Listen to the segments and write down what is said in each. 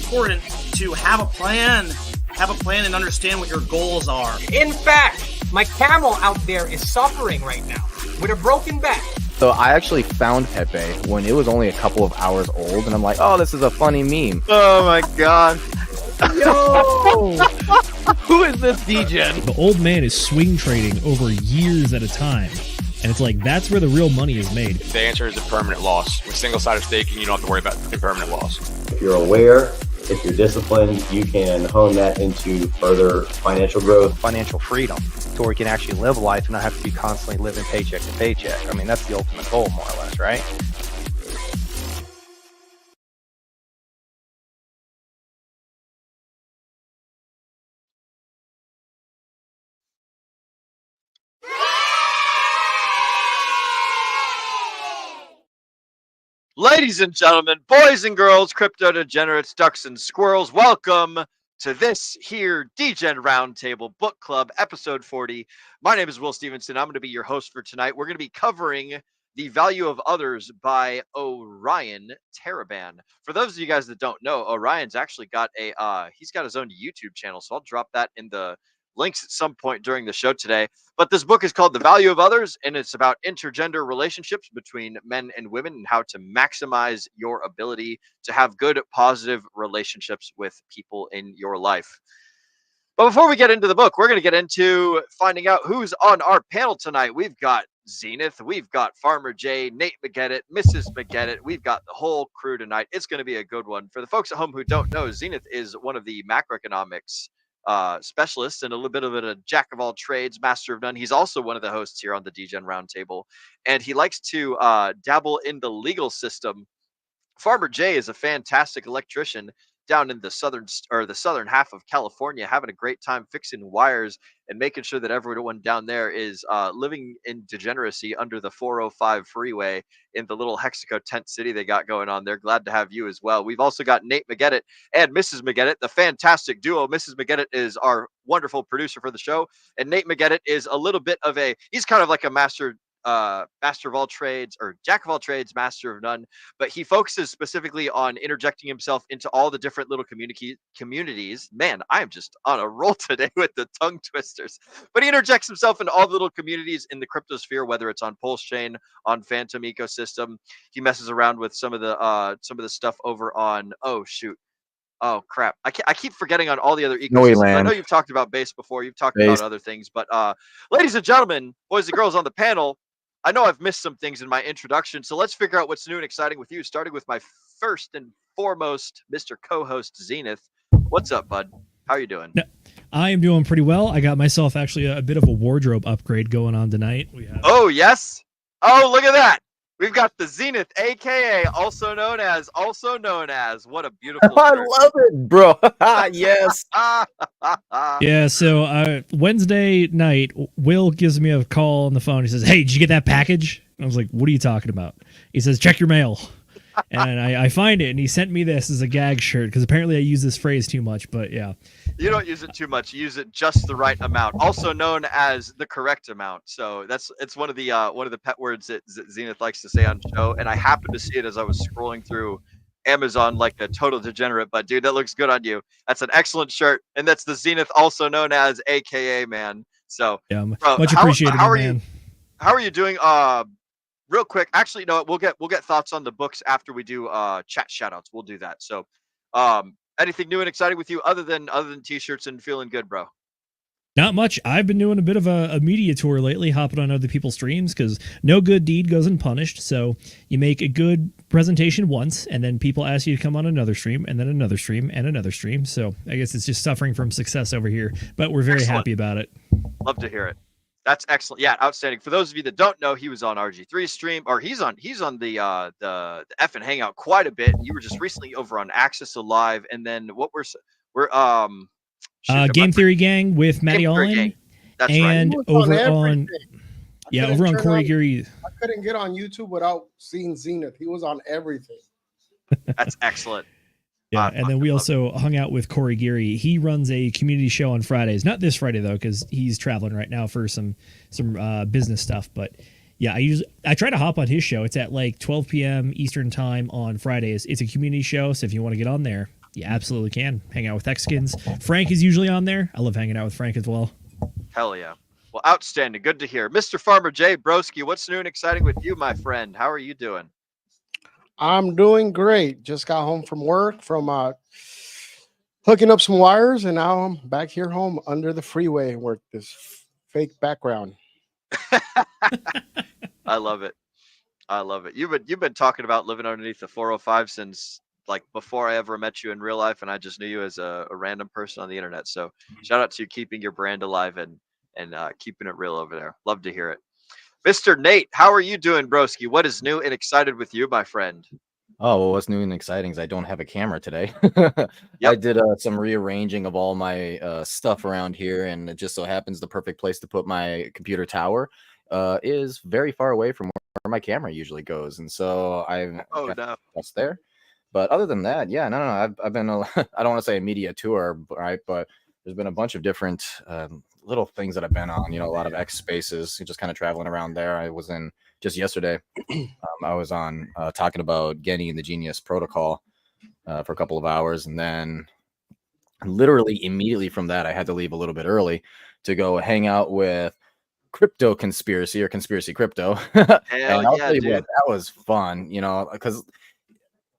important to have a plan and understand what your goals are. In fact, my camel out there is suffering right now with a broken back. So I actually found Pepe when it was only a couple of hours old, and I'm like, oh, this is a funny meme. Oh my god. Yo! Who is this Degen? The old man is swing trading over years at a time. And it's like, that's where the real money is made. The answer is a permanent loss. With single-sided staking, you don't have to worry about impermanent loss. If you're aware, if you're disciplined, you can hone that into further financial growth. Financial freedom, to where you can actually live life and not have to be constantly living paycheck to paycheck. I mean, that's the ultimate goal, more or less, right? Ladies and gentlemen, boys and girls, crypto degenerates, ducks and squirrels, welcome to this here Degen Roundtable Book Club, episode 40. My name is Will Stevenson. I'm going to be your host for tonight. We're going to be covering The Value of Others by Orion Taraban. For those of you guys that don't know, Orion's actually got he's got his own YouTube channel, so I'll drop that in the links at some point during the show today. But this book is called The Value of Others, and it's about intergender relationships between men and women and how to maximize your ability to have good, positive relationships with people in your life. But before we get into the book, we're going to get into finding out who's on our panel tonight. We've got Zenith, we've got Farmer J, Nate McGettit, Mrs. McGettit. We've got the whole crew tonight. It's going to be a good one. For the folks at home who don't know, Zenith is one of the macroeconomics specialist and a little bit of a jack of all trades, master of none. He's also one of the hosts here on the Degen Roundtable, and he likes to dabble in the legal system. Farmer J is a fantastic electrician down in the southern half of California, having a great time fixing wires and making sure that everyone down there is living in degeneracy under the 405 freeway in the little Hexaco tent city they got going on there. Glad to have you as well. We've also got Nate McGettit and Mrs. McGettit, the fantastic duo. Mrs. McGettit is our wonderful producer for the show, and Nate McGettit is a little bit of he's kind of like a master of all trades, or jack of all trades, master of none, but he focuses specifically on interjecting himself into all the different little communities. Man, I am just on a roll today with the tongue twisters. But he interjects himself into all the little communities in the cryptosphere, whether it's on Pulse Chain, on Phantom ecosystem. He messes around with some of the stuff over on oh crap, I keep forgetting on all the other ecosystems. I know you've talked about Base before, you've talked about other things, but ladies and gentlemen, boys and girls on the panel, I know I've missed some things in my introduction, so let's figure out what's new and exciting with you, starting with my first and foremost Mr. Co-host, Zenith. What's up, bud? How are you doing? I am doing pretty well. I got myself actually a bit of a wardrobe upgrade going on tonight. Oh, yes? Oh, look at that. We've got the Zenith, a.k.a. also known as. What a beautiful I love it, bro. Yes. Yeah, so Wednesday night, Will gives me a call on the phone. He says, hey, did you get that package? And I was like, what are you talking about? He says, check your mail. And I find it, and he sent me this as a gag shirt, because apparently I use this phrase too much, but yeah. You don't use it too much. You use it just the right amount, also known as the correct amount. So it's one of the pet words that Zenith likes to say on the show, and I happened to see it as I was scrolling through Amazon like a total degenerate. But dude, that looks good on you. That's an excellent shirt, and that's the Zenith, also known as AKA man. So yeah, much appreciated, man. How are you doing? Real quick, actually, no, we'll get thoughts on the books after we do chat shoutouts. We'll do that. So, anything new and exciting with you other than t-shirts and feeling good, bro? Not much. I've been doing a bit of a media tour lately, hopping on other people's streams, because no good deed goes unpunished. So you make a good presentation once, and then people ask you to come on another stream, and then another stream, and another stream. So I guess it's just suffering from success over here, but we're very happy about it. Love to hear it. That's excellent. Yeah, outstanding. For those of you that don't know, he was on RG3's stream, or he's on the F and Hangout quite a bit. You were just recently over on Access Alive, and then we're Game Theory Gang with Matty Allen. That's and right. over on Corey Geary. I couldn't get on YouTube without seeing Zenith. He was on everything. That's excellent. Yeah, and then we also hung out with Corey Geary. He runs a community show on Fridays. Not this Friday though, because he's traveling right now for some business stuff. But yeah, I try to hop on his show. It's at like 12 p.m. Eastern time on Fridays. It's a community show, so if you want to get on there, You absolutely can hang out with Xskins. Frank is usually on there. I love hanging out with Frank as well. Hell yeah. Well, outstanding. Good to hear. Mr. Farmer Jay Broski, what's new and exciting with you, my friend? How are you doing? I'm doing great. Just got home from work from hooking up some wires, and now I'm back here home under the freeway with this fake background. I love it. I love it. You've been talking about living underneath the 405 since like before I ever met you in real life, and I just knew you as a random person on the internet. So shout out to you keeping your brand alive and keeping it real over there. Love to hear it. Mr. Nate, how are you doing, broski? What is new and excited with you, my friend? Oh, well, what's new and exciting is I don't have a camera today. I did some rearranging of all my stuff around here, and it just so happens the perfect place to put my computer tower is very far away from where my camera usually goes, and so I've got that's there. But other than that, yeah, no, I've been I don't want to say a media tour, right? But there's been a bunch of different little things that I've been on. You know, a lot of X spaces, just kind of traveling around there. I was in just yesterday. I was on talking about Getty and the Genius Protocol for a couple of hours, and then literally immediately from that, I had to leave a little bit early to go hang out with Crypto Conspiracy or Conspiracy Crypto. And I'll tell you what, that was fun. You know, because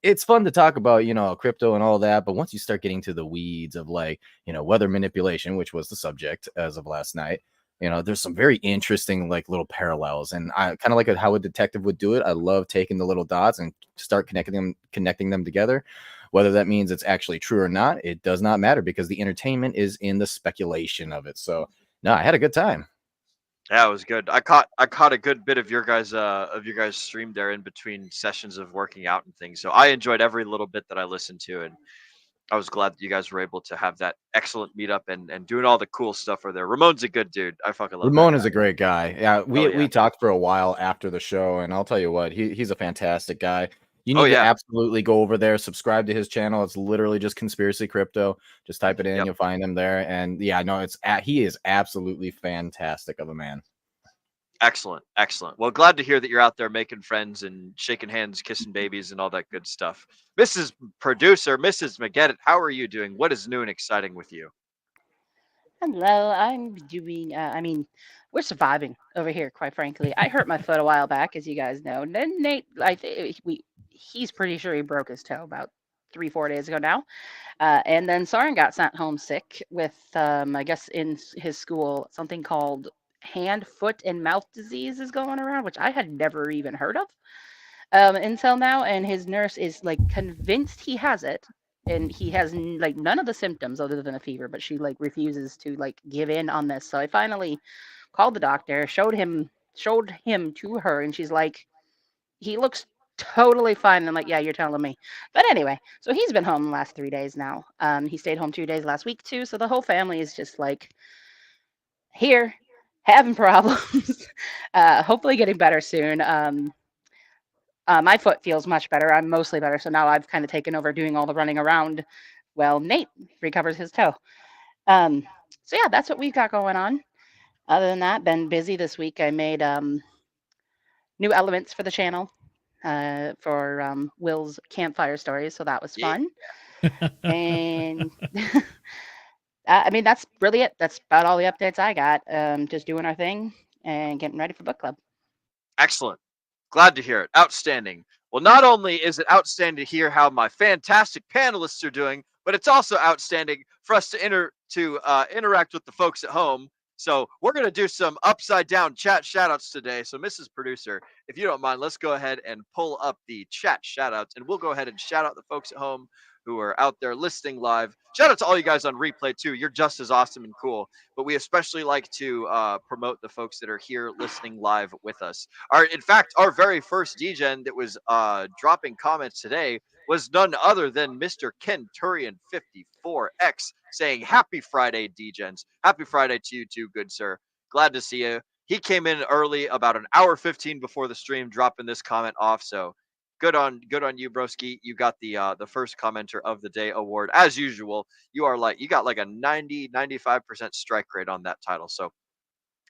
it's fun to talk about, you know, crypto and all that, but once you start getting to the weeds of like, you know, weather manipulation, which was the subject as of last night, you know, there's some very interesting like little parallels, and I kind of like how a detective would do it. I love taking the little dots and start connecting them together. Whether that means it's actually true or not, it does not matter because the entertainment is in the speculation of it. So no, I had a good time. Yeah, it was good. I caught a good bit of your guys' stream there in between sessions of working out and things. So I enjoyed every little bit that I listened to, and I was glad that you guys were able to have that excellent meetup and doing all the cool stuff for there. Ramon's a good dude. I fucking love Ramon is a great guy. Yeah, we talked for a while after the show, and I'll tell you what, he's a fantastic guy. You need to absolutely go over there, subscribe to his channel. It's literally just Conspiracy Crypto. Just type it in, you'll find him there. And yeah, no, he is absolutely fantastic of a man. Excellent. Well, glad to hear that you're out there making friends and shaking hands, kissing babies, and all that good stuff. Mrs. Producer, Mrs. McGettit, how are you doing? What is new and exciting with you? Hello, I'm doing, we're surviving over here, quite frankly. I hurt my foot a while back, as you guys know. And then Nate, he's pretty sure he broke his toe about 3-4 days ago now. And then Soren got sent home sick with, I guess in his school, something called hand, foot, and mouth disease is going around, which I had never even heard of until now. And his nurse is like convinced he has it. And he has like none of the symptoms other than a fever, but she like refuses to like give in on this. So I finally called the doctor, showed him to her, and she's like, he looks totally fine. And I'm like, yeah, you're telling me. But anyway, so he's been home the last 3 days now. He stayed home 2 days last week too. So the whole family is just like here having problems. Hopefully getting better soon. My foot feels much better. I'm mostly better. So now I've kind of taken over doing all the running around. Well, Nate recovers his toe. So yeah, that's what we've got going on. Other than that, been busy this week. I made new elements for the channel for Will's campfire stories. So that was fun. And I mean, that's really it. That's about all the updates I got. Just doing our thing and getting ready for book club. Excellent. Glad to hear it. Outstanding. Well, not only is it outstanding to hear how my fantastic panelists are doing, but it's also outstanding for us to interact with the folks at home. So we're going to do some upside down chat shoutouts today. So Mrs. Producer, if you don't mind, let's go ahead and pull up the chat shoutouts, and we'll go ahead and shout out the folks at home who are out there listening live. Shout out to all you guys on replay too. You're just as awesome and cool, but we especially like to promote the folks that are here listening live with us. In fact, our very first Degen that was dropping comments today was none other than Mr. Kenturian54X saying, "Happy Friday, Degens. Happy Friday to you too, good sir. Glad to see you." He came in early, about an hour 15 before the stream, dropping this comment off. So good on you, broski. You got the first commenter of the day award as usual. You got like a 95% strike rate on that title. So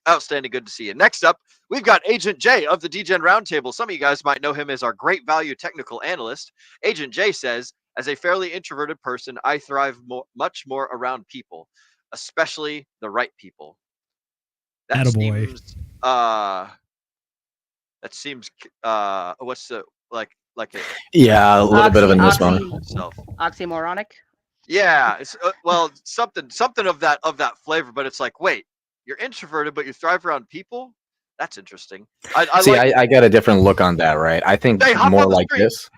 outstanding. Good to see you. Next up, we've got Agent J of the Degen Roundtable. Some of you guys might know him as our great value technical analyst. Agent J says, As a fairly introverted person, I thrive much more around people, especially the right people. That Attaboy. seems what's the like a Yeah, a little bit of a misnomer. self. Oxymoronic. Yeah, it's well something of that flavor, but it's like, wait, you're introverted but you thrive around people? That's interesting. I get a different look on that, right? I think Hey, hop more on the like stream. this.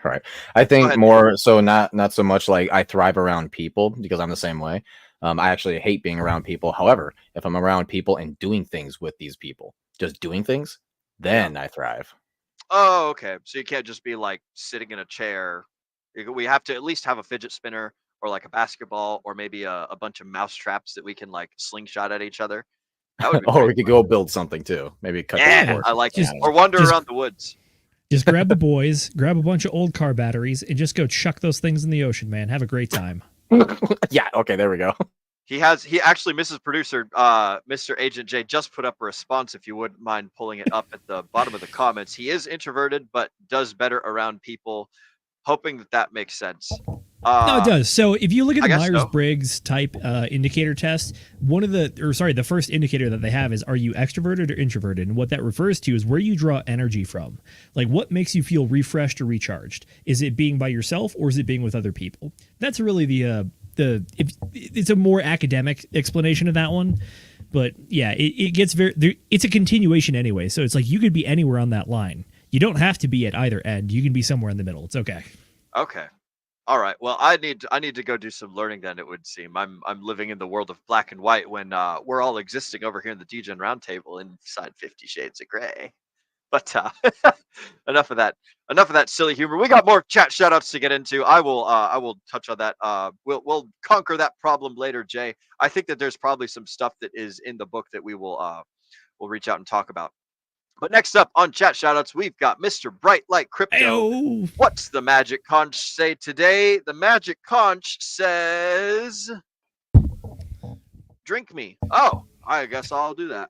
Right. I think ahead. more so not so much like I thrive around people because I'm the same way. I actually hate being around people. However, if I'm around people and doing things with these people, just doing things, then I thrive. Oh, okay. So you can't just be like sitting in a chair. We have to at least have a fidget spinner or like a basketball or maybe a bunch of mouse traps that we can like slingshot at each other. That would be Or pretty we could fun. go build something too. Maybe cut down Yeah, porch. I like Just- it. Or wander just- around the woods. Just grab the boys, grab a bunch of old car batteries, and just go chuck those things in the ocean, man. Have a great time. Yeah, okay, there we go. He actually, Mrs. Producer, Mr. Agent J just put up a response if you wouldn't mind pulling it up at the bottom of the comments. He is introverted, but does better around people. Hoping that makes sense. No, it does. So if you look at I the guess so. Myers-Briggs type indicator test, the first indicator that they have is, are you extroverted or introverted? And what that refers to is where you draw energy from. Like, what makes you feel refreshed or recharged? Is it being by yourself or is it being with other people? That's really it's a more academic explanation of that one. But yeah, it gets it's a continuation anyway. So it's like you could be anywhere on that line. You don't have to be at either end. You can be somewhere in the middle. It's okay. Okay. All right. Well, I need to go do some learning then, it would seem. I'm living in the world of black and white when we're all existing over here in the Degen Roundtable inside 50 Shades of Grey. But enough of that silly humor. We got more chat shout outs to get into. I will touch on that. We'll conquer that problem later, Jay. I think that there's probably some stuff that is in the book that we'll reach out and talk about. But next up on chat shoutouts, we've got Mr. Bright Light Crypto. Ayo. What's the Magic Conch say today? The Magic Conch says, "Drink me." Oh, I guess I'll do that.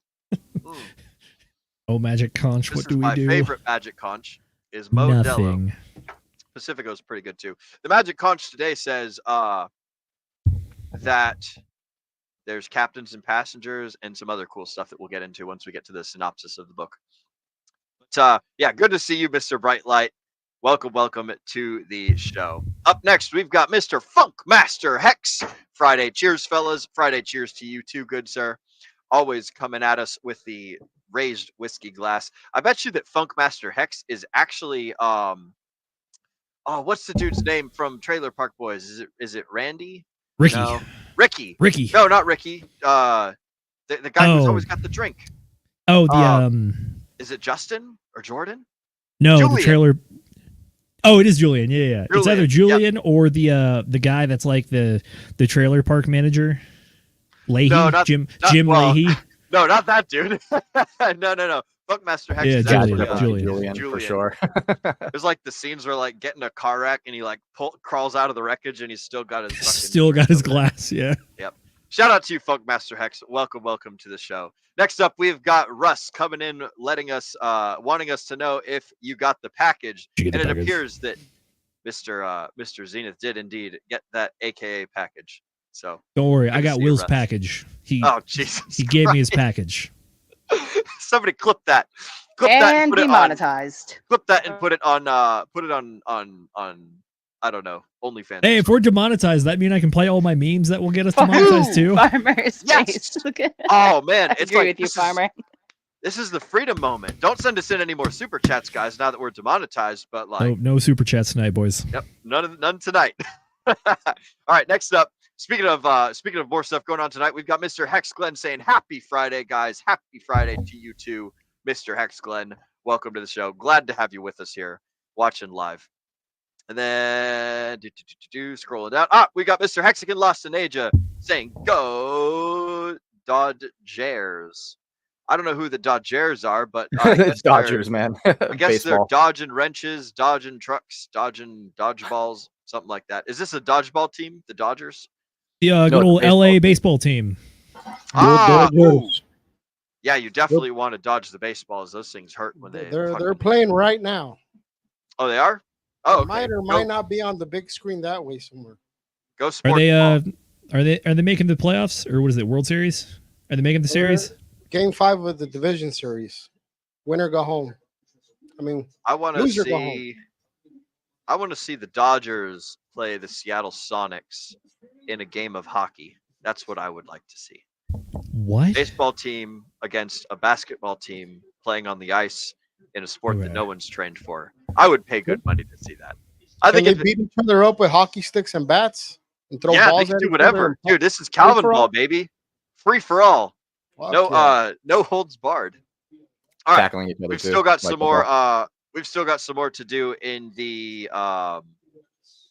Oh, Magic Conch, This what is do we my do? favorite Magic Conch is Modelo. Nothing. Pacifico's pretty good too. The Magic Conch today says that there's captains and passengers and some other cool stuff that we'll get into once we get to the synopsis of the book. But yeah, good to see you, Mr. Bright Light. Welcome to the show. Up next, we've got Mr. Funk Master Hex. Friday cheers, fellas. Friday cheers to you too, good sir. Always coming at us with the raised whiskey glass. I bet you that Funk Master Hex is actually what's the dude's name from Trailer Park Boys? Is it Randy? Ricky. No. Ricky. Ricky. No, not Ricky. The guy who's always got the drink. Oh, the Is it Justin or Jordan? no, Julian. the trailer. Oh, it is Julian. Yeah. It's either Julian, Julian or the guy that's like the trailer park manager. Leahy. No, not Jim well, Leahy. No, not that dude. No. Funkmaster Hex Yeah, is Julian, actually Julian. For sure. There's like the scenes where like getting a car wreck and he like crawls out of the wreckage and he's still got his Still got his glass. Yeah. Yep. Shout out to you, Funkmaster Hex. Welcome to the show. Next up, we've got Russ coming in, wanting us to know if you got the package. And it appears that Mr. Zenith did indeed get that AKA package. So Don't worry, good I to got see you, Will's Russ. package. Oh Jesus! He gave me his Christ. package. Somebody clip that. Clip that And and put it on. demonetized. Clip that and put it on. I don't know, OnlyFans. Hey, if we're demonetized, that mean I can play all my memes that will get us demonetized too? Farmer's Yes. face. Look at Oh man, I it's agree like with you, this Farmer. This is the freedom moment. Don't send us in any more super chats, guys. Now that we're demonetized, but like, Oh, no super chats tonight, boys. yep, none tonight. All right, next up. Speaking of more stuff going on tonight, we've got Mr. Hex Glenn saying happy Friday, guys. Happy Friday to you too, Mr. Hex Glenn. Welcome to the show. Glad to have you with us here, watching live. And then scrolling down. We got Mr. Hexagon Lost in Asia saying go Dodgers. I don't know who the Dodgers are, but It's Dodgers, man. I guess they're Baseball. dodging wrenches, dodging trucks, dodging dodgeballs, something like that. Is this a dodgeball team, the Dodgers? The No, good it's a old baseball LA team. baseball team. Ooh. Yeah, you definitely want to dodge the baseballs. Those things hurt when they. They're playing right now. Oh, they are? Oh, It okay. might or might not be on the big screen that way somewhere. Go Are support. they the ball. are they making the playoffs, or what is it, World Series? Are they making the series? Game 5 of the division series. Winner go home. I mean, I want to loser go home. see. I want to see the Dodgers play the Seattle Sonics in a game of hockey. That's what I would like to see. What? Baseball team against a basketball team playing on the ice in a sport that no one's trained for. I would pay good money to see that. I Can think they beat each other up with hockey sticks and bats and throw yeah, they balls can at do each whatever. other? Dude, this is Calvin for all? ball, baby. Free for all. Fuck No yeah. no holds barred. All right. Tackling each other We've too. still got like some football. more we've still got some more to do in the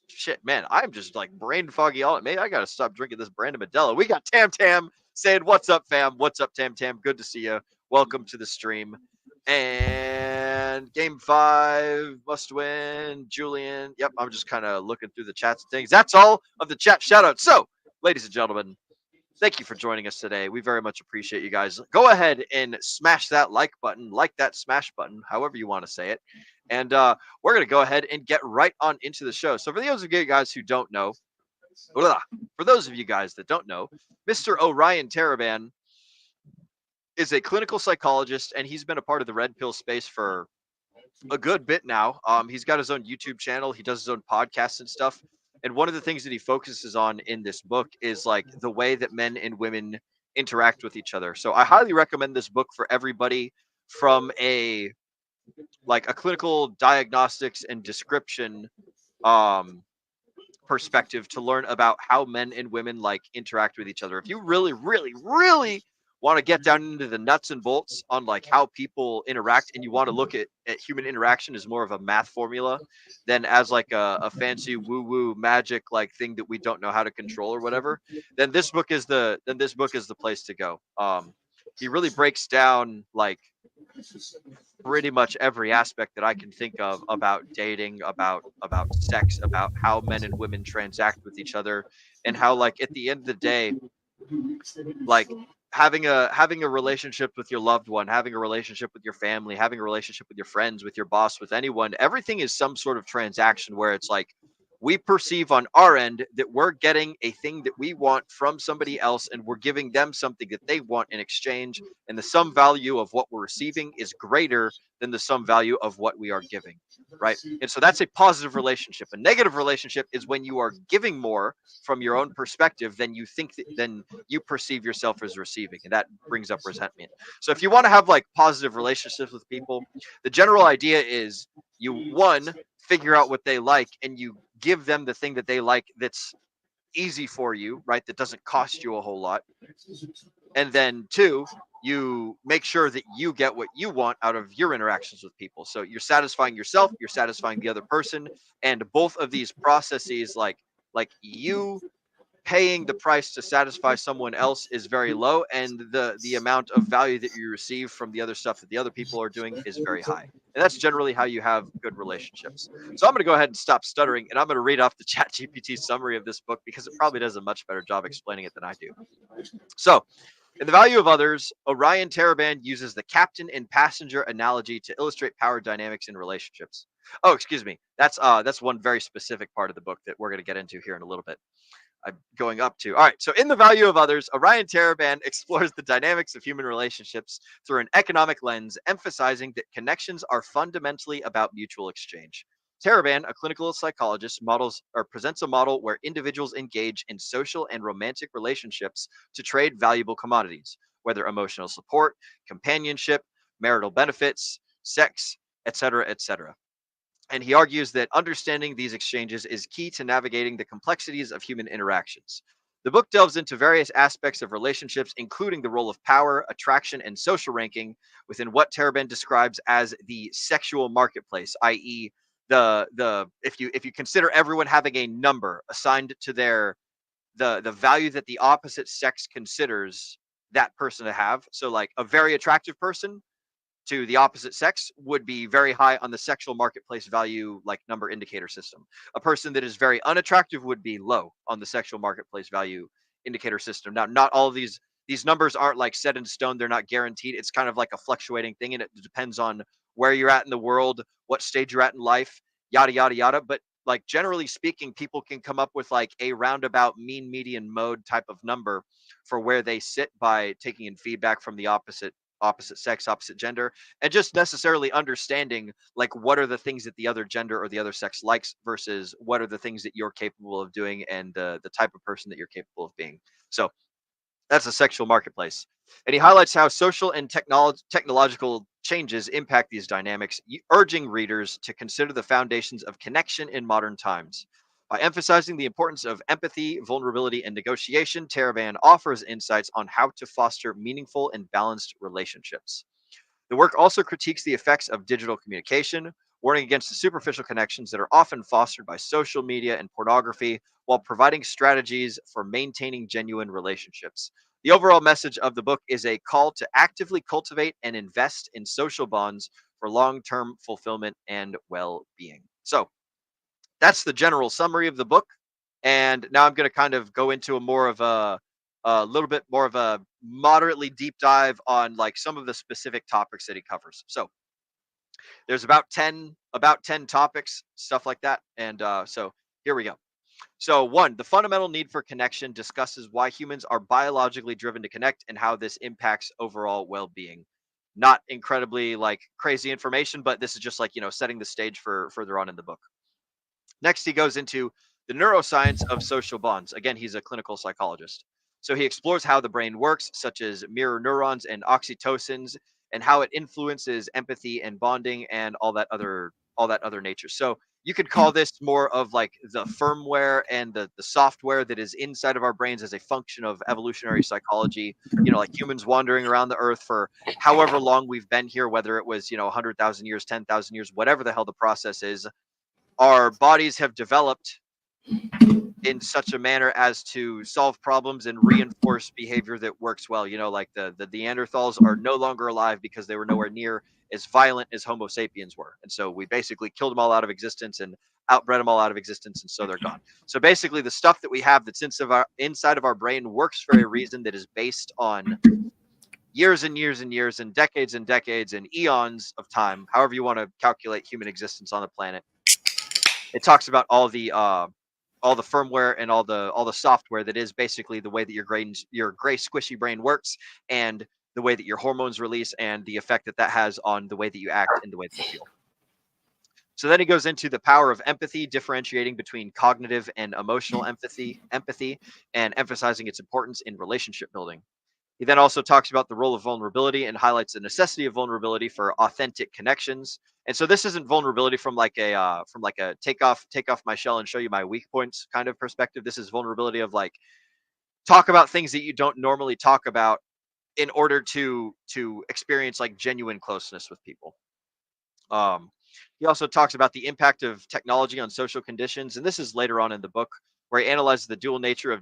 shit, man. I'm just like brain foggy all maybe I gotta stop drinking this Brandon Medella. We got Tam Tam saying, "What's up, fam? What's up, Tam Tam? Good to see you. Welcome to the stream." And game 5 must win. Julian. Yep, I'm just kind of looking through the chats and things. That's all of the chat shoutouts. So, ladies and gentlemen, thank you for joining us today. We very much appreciate you guys. Go ahead and smash that like button, like that smash button, however you want to say it. And we're going to go ahead and get right on into the show. So for those of you guys who don't know, for those of you guys that don't know, Mr. Orion Taraban is a clinical psychologist, and he's been a part of the red pill space for a good bit now. He's got his own YouTube channel. He does his own podcasts and stuff. And one of the things that he focuses on in this book is like the way that men and women interact with each other. So I highly recommend this book for everybody from a clinical diagnostics and description perspective to learn about how men and women like interact with each other. If you really, really, really want to get down into the nuts and bolts on like how people interact, and you want to look at human interaction as more of a math formula than as like a fancy woo-woo magic like thing that we don't know how to control or whatever, then this book is the place to go. He really breaks down like pretty much every aspect that I can think of about dating, about sex, about how men and women transact with each other, and how like at the end of the day, like having a relationship with your loved one, having a relationship with your family, having a relationship with your friends, with your boss, with anyone, everything is some sort of transaction where it's like we perceive on our end that we're getting a thing that we want from somebody else, and we're giving them something that they want in exchange, and the sum value of what we're receiving is greater than the sum value of what we are giving, right? And so that's a positive relationship. A negative relationship is when you are giving more from your own perspective than you think than you perceive yourself as receiving, and that brings up resentment. So if you want to have like positive relationships with people, the general idea is you figure out what they like, and you give them the thing that they like that's easy for you, right? That doesn't cost you a whole lot. And then 2, you make sure that you get what you want out of your interactions with people. So you're satisfying yourself, you're satisfying the other person, and both of these processes, like you paying the price to satisfy someone else is very low, and the amount of value that you receive from the other stuff that the other people are doing is very high. And that's generally how you have good relationships. So I'm going to go ahead and stop stuttering, and I'm going to read off the ChatGPT summary of this book because it probably does a much better job explaining it than I do. So, in The Value of Others, Orion Taraban uses the captain and passenger analogy to illustrate power dynamics in relationships. Oh, excuse me. That's one very specific part of the book that we're going to get into here in a little bit. I'm going up to. All right. So in The Value of Others, Orion Taraban explores the dynamics of human relationships through an economic lens, emphasizing that connections are fundamentally about mutual exchange. Taraban, a clinical psychologist, presents a model where individuals engage in social and romantic relationships to trade valuable commodities, whether emotional support, companionship, marital benefits, sex, etc., etc. And he argues that understanding these exchanges is key to navigating the complexities of human interactions. The book delves into various aspects of relationships, including the role of power, attraction, and social ranking within what Taraban describes as the sexual marketplace, i.e., if you consider everyone having a number assigned to the value that the opposite sex considers that person to have. So like a very attractive person to the opposite sex would be very high on the sexual marketplace value like number indicator system. A person that is very unattractive would be low on the sexual marketplace value indicator system. Now, not all of these numbers aren't like set in stone. They're not guaranteed. It's kind of like a fluctuating thing, and it depends on where you're at in the world, what stage you're at in life, yada yada yada. But like generally speaking, people can come up with like a roundabout mean median mode type of number for where they sit by taking in feedback from the opposite sex, opposite gender, and just necessarily understanding like what are the things that the other gender or the other sex likes versus what are the things that you're capable of doing and the type of person that you're capable of being. So that's a sexual marketplace. And he highlights how social and technological changes impact these dynamics, urging readers to consider the foundations of connection in modern times. By emphasizing the importance of empathy, vulnerability, and negotiation, Taraban offers insights on how to foster meaningful and balanced relationships. The work also critiques the effects of digital communication, warning against the superficial connections that are often fostered by social media and pornography, while providing strategies for maintaining genuine relationships. The overall message of the book is a call to actively cultivate and invest in social bonds for long term fulfillment and well being. So that's the general summary of the book. And now I'm going to kind of go into a little bit more of a moderately deep dive on like some of the specific topics that he covers. So there's about 10 topics, stuff like that. And so here we go. So one, the fundamental need for connection discusses why humans are biologically driven to connect and how this impacts overall well-being. Not incredibly like crazy information, but this is just like, setting the stage for further on in the book. Next, he goes into the neuroscience of social bonds. Again, he's a clinical psychologist. So he explores how the brain works, such as mirror neurons and oxytocins, and how it influences empathy and bonding and all that other nature. So you could call this more of like the firmware and the software that is inside of our brains as a function of evolutionary psychology. Like humans wandering around the earth for however long we've been here, whether it was 100,000 years, 10,000 years, whatever the hell the process is. Our bodies have developed in such a manner as to solve problems and reinforce behavior that works well. Like the Neanderthals are no longer alive because they were nowhere near as violent as Homo sapiens were. And so we basically killed them all out of existence and outbred them all out of existence. And so they're gone. So basically the stuff that we have that's inside of our brain works for a reason that is based on years and years and years and decades and eons of time, however you want to calculate human existence on the planet. It talks about all the firmware and all the software that is basically the way that your gray squishy brain works, and the way that your hormones release, and the effect that has on the way that you act and the way that you feel. So then he goes into the power of empathy, differentiating between cognitive and emotional empathy, and emphasizing its importance in relationship building. He then also talks about the role of vulnerability and highlights the necessity of vulnerability for authentic connections. And so this isn't vulnerability from like a take off my shell and show you my weak points kind of perspective. This is vulnerability of like talk about things that you don't normally talk about in order to experience like genuine closeness with people. He also talks about the impact of technology on social conditions, and this is later on in the book, where he analyzes the dual nature of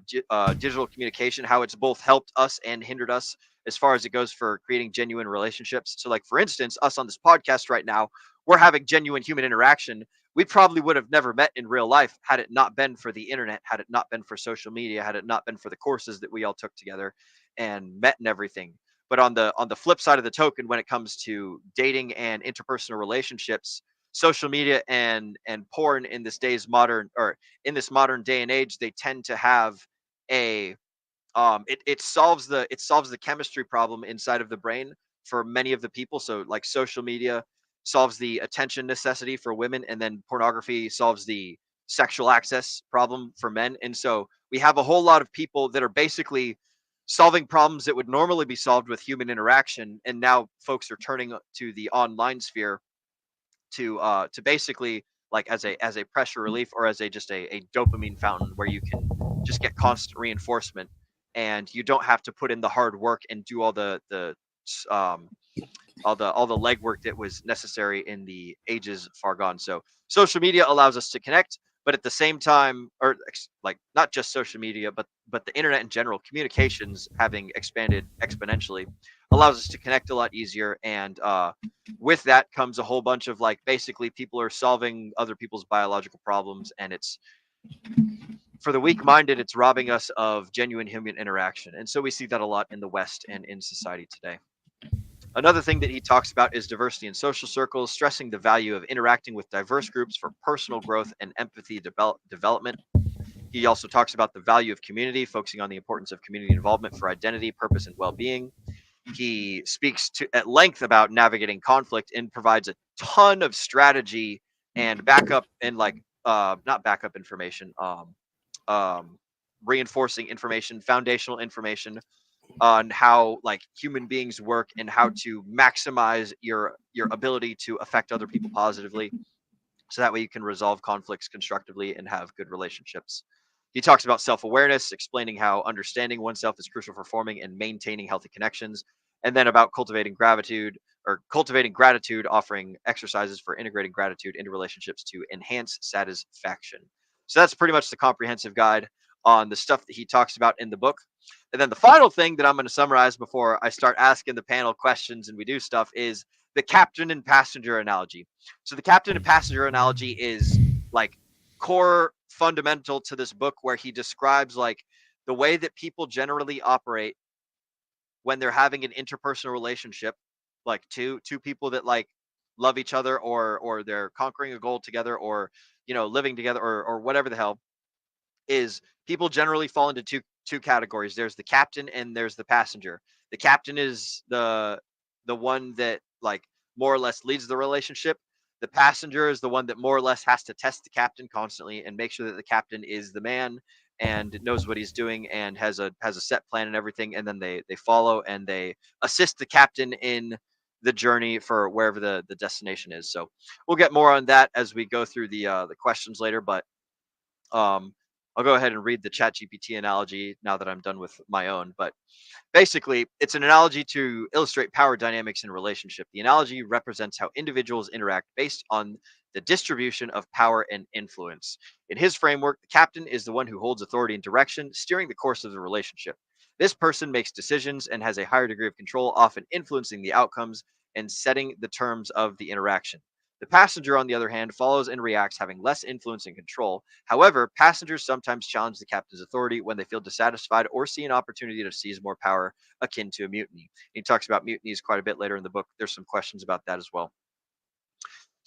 digital communication, how it's both helped us and hindered us as far as it goes for creating genuine relationships. So, like, for instance, us on this podcast right now, we're having genuine human interaction. We probably would have never met in real life had it not been for the internet, had it not been for social media, had it not been for the courses that we all took together and met and everything. But on the flip side of the token, when it comes to dating and interpersonal relationships, social media and porn in this modern day and age, they tend to have a it solves the chemistry problem inside of the brain for many of the people. So like social media solves the attention necessity for women, and then pornography solves the sexual access problem for men. And so we have a whole lot of people that are basically solving problems that would normally be solved with human interaction, and now folks are turning to the online sphere to basically like as a pressure relief, or as a dopamine fountain where you can just get constant reinforcement, and you don't have to put in the hard work and do all the legwork that was necessary in the ages far gone. So social media allows us to connect, but at the same time, or like not just social media, but the internet in general, communications having expanded exponentially allows us to connect a lot easier. And with that comes a whole bunch of like basically people are solving other people's biological problems, and it's for the weak-minded, it's robbing us of genuine human interaction. And so we see that a lot in the West and in society today. Another thing that he talks about is diversity in social circles, stressing the value of interacting with diverse groups for personal growth and empathy development. He also talks about the value of community, focusing on the importance of community involvement for identity, purpose, and well-being. He speaks at length about navigating conflict and provides a ton of strategy and backup and not backup information, reinforcing information, foundational information on how like human beings work and how to maximize your ability to affect other people positively, so that way you can resolve conflicts constructively and have good relationships. He talks about self-awareness, explaining how understanding oneself is crucial for forming and maintaining healthy connections, and then about cultivating gratitude, offering exercises for integrating gratitude into relationships to enhance satisfaction. So that's pretty much the comprehensive guide on the stuff that he talks about in the book. And then the final thing that I'm going to summarize before I start asking the panel questions and we do stuff is the captain and passenger analogy. So the captain and passenger analogy is like core fundamental to this book, where he describes like the way that people generally operate when they're having an interpersonal relationship, like two people that like love each other, or they're conquering a goal together, or living together, or whatever the hell. Is people generally fall into two categories. There's the captain and there's the passenger. The captain is the one that like more or less leads the relationship. The passenger is the one that more or less has to test the captain constantly and make sure that the captain is the man and knows what he's doing and has a set plan and everything. And then they follow and they assist the captain in the journey for wherever the destination is. So we'll get more on that as we go through the questions later. But I'll go ahead and read the ChatGPT analogy now that I'm done with my own. But basically, it's an analogy to illustrate power dynamics in a relationship. The analogy represents how individuals interact based on the distribution of power and influence. In his framework, the captain is the one who holds authority and direction, steering the course of the relationship. This person makes decisions and has a higher degree of control, often influencing the outcomes and setting the terms of the interaction. The passenger, on the other hand, follows and reacts, having less influence and control. However, passengers sometimes challenge the captain's authority when they feel dissatisfied or see an opportunity to seize more power, akin to a mutiny. He talks about mutinies quite a bit later in the book. There's some questions about that as well.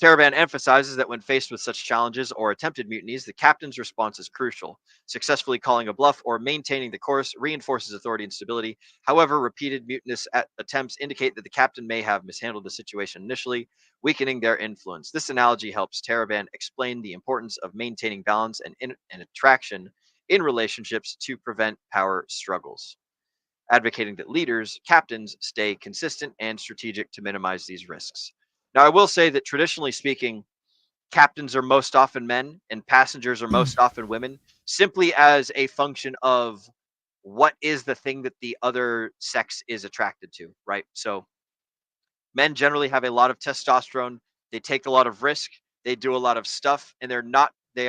Taraban emphasizes that when faced with such challenges or attempted mutinies, the captain's response is crucial. Successfully calling a bluff or maintaining the course reinforces authority and stability. However, repeated mutinous attempts indicate that the captain may have mishandled the situation initially, weakening their influence. This analogy helps Taraban explain the importance of maintaining balance and attraction in relationships to prevent power struggles, advocating that leaders, captains, stay consistent and strategic to minimize these risks. Now, I will say that traditionally speaking, captains are most often men and passengers are most often women, simply as a function of what is the thing that the other sex is attracted to, right? So men generally have a lot of testosterone. They take a lot of risk. They do a lot of stuff, and they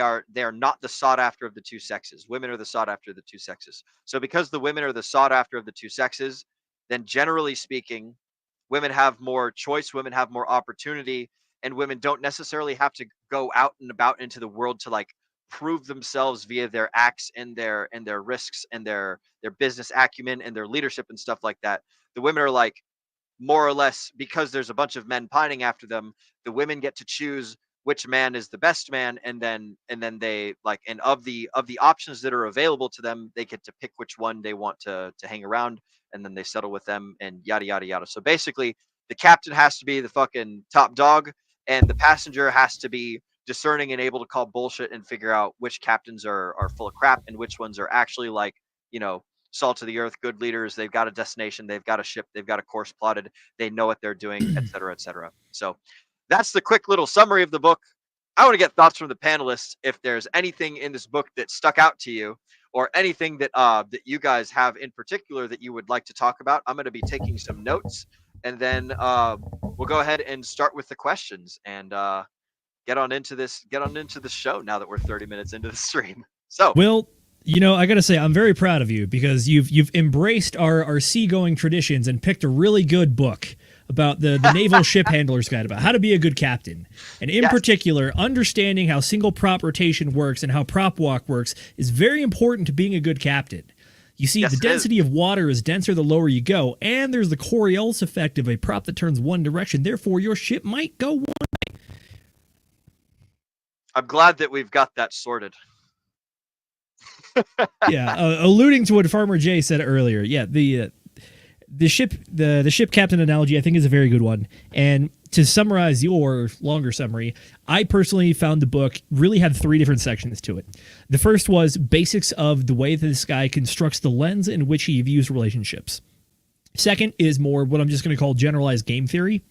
are not the sought after of the two sexes. Women are the sought after of the two sexes. So because the women are the sought after of the two sexes, then generally speaking, women have more choice, women have more opportunity, and women don't necessarily have to go out and about into the world to like prove themselves via their acts and their risks and their business acumen and their leadership and stuff like that. The women are like, more or less, because there's a bunch of men pining after them, the women get to choose which man is the best man, and then they like, and of the options that are available to them, they get to pick which one they want to hang around, and then they settle with them, and yada yada yada. So basically, the captain has to be the fucking top dog, and the passenger has to be discerning and able to call bullshit and figure out which captains are full of crap and which ones are actually like, salt of the earth, good leaders. They've got a destination, they've got a ship, they've got a course plotted, they know what they're doing, et cetera, et cetera. So that's the quick little summary of the book. I want to get thoughts from the panelists. If there's anything in this book that stuck out to you, or anything that that you guys have in particular that you would like to talk about, I'm going to be taking some notes, and then we'll go ahead and start with the questions and get on into this show now that we're 30 minutes into the stream. So, Will, I got to say, I'm very proud of you because you've embraced our seagoing traditions and picked a really good book about the Naval Ship Handler's Guide, about how to be a good captain. And in particular, understanding how single prop rotation works and how prop walk works is very important to being a good captain. You see, Yes, the it is. density of water is denser the lower you go, and there's the Coriolis effect of a prop that turns one direction. Therefore, your ship might go one. I'm glad that we've got that sorted. Yeah, alluding to what Farmer Jay said earlier. Yeah, the ship captain analogy I think is a very good one. And to summarize your longer summary, I personally found the book really had 3 different sections to it. The first was basics of the way that this guy constructs the lens in which he views relationships. Second is more what I'm just going to call generalized game theory.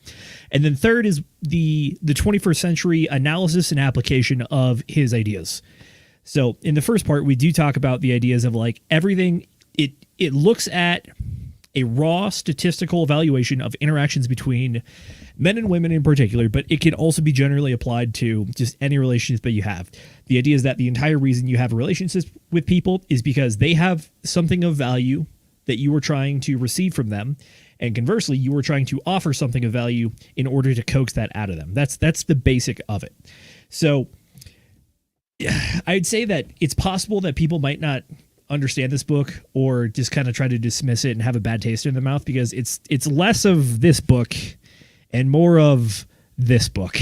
And then third is the 21st century analysis and application of his ideas. So in the first part, we do talk about the ideas of like everything. It looks at a raw statistical evaluation of interactions between men and women in particular, but it can also be generally applied to just any relationship that you have. The idea is that the entire reason you have relationships with people is because they have something of value that you were trying to receive from them, and conversely, you were trying to offer something of value in order to coax that out of them. That's the basic of it. So I'd say that it's possible that people might not understand this book or just kind of try to dismiss it and have a bad taste in their mouth because it's less of this book and more of this book.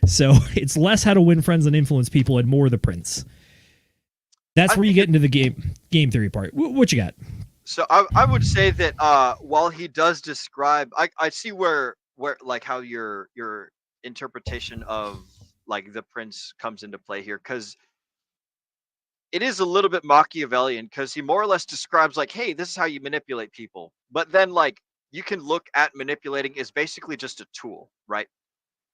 So it's less how to win friends and influence people and more the prince. That's where you get into the game theory part. What you got? So I would say that while he does describe, I see where like how your interpretation of like the prince comes into play here, because it is a little bit Machiavellian, because he more or less describes like, hey, this is how you manipulate people. But then like you can look at manipulating as basically just a tool, right?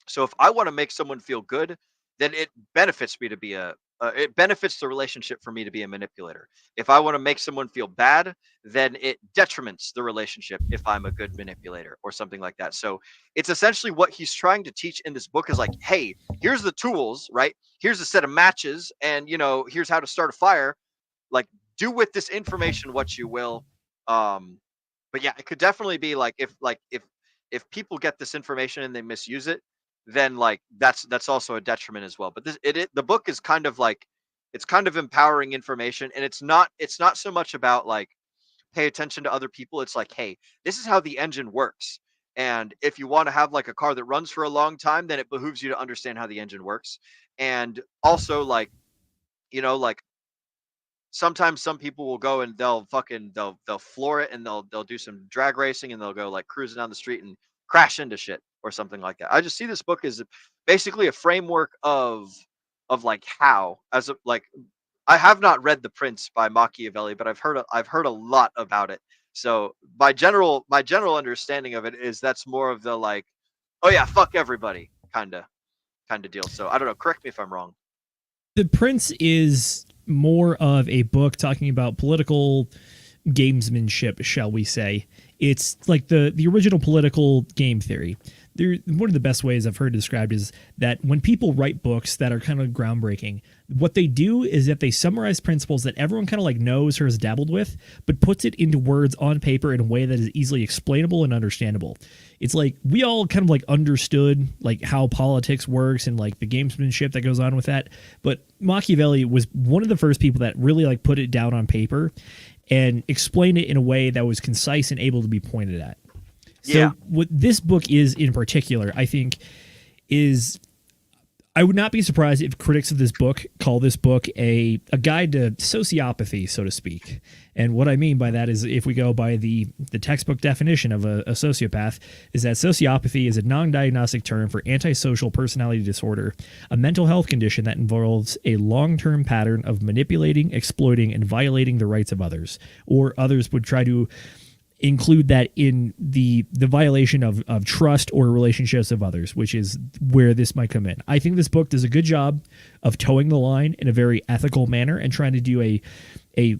So if I want to make someone feel good, then it benefits me to be it benefits the relationship for me to be a manipulator. If I want to make someone feel bad, then it detriments the relationship if I'm a good manipulator or something like that. So it's essentially what he's trying to teach in this book is like, hey, here's the tools, right? Here's a set of matches, and here's how to start a fire. Like, do with this information what you will. But yeah, it could definitely be like if people get this information and they misuse it, then like that's also a detriment as well. But the book is kind of like, it's kind of empowering information, and it's not so much about like pay attention to other people. It's like, hey, this is how the engine works, and if you want to have like a car that runs for a long time, then it behooves you to understand how the engine works. And also like like sometimes some people will go and they'll floor it, and they'll do some drag racing, and they'll go like cruising down the street and crash into shit or something like that. I just see this book as basically a framework of like how, as a, like, I have not read The Prince by Machiavelli, but I've heard a lot about it. So my general understanding of it is that's more of the like, oh yeah, fuck everybody kind of deal. So I don't know, correct me if I'm wrong. The Prince is more of a book talking about political gamesmanship, shall we say. It's like the original political game theory. One of the best ways I've heard described is that when people write books that are kind of groundbreaking, what they do is that they summarize principles that everyone kind of like knows or has dabbled with, but puts it into words on paper in a way that is easily explainable and understandable. It's like we all kind of like understood like how politics works and like the gamesmanship that goes on with that. But Machiavelli was one of the first people that really like put it down on paper and explained it in a way that was concise and able to be pointed at. So what this book is in particular, I think, is I would not be surprised if critics of this book call this book a guide to sociopathy, so to speak. And what I mean by that is if we go by the textbook definition of a sociopath, is that sociopathy is a non-diagnostic term for antisocial personality disorder, a mental health condition that involves a long-term pattern of manipulating, exploiting, and violating the rights of others. Or others would try to include that in the violation of trust or relationships of others, which is where this might come in. I think this book does a good job of towing the line in a very ethical manner and trying to do a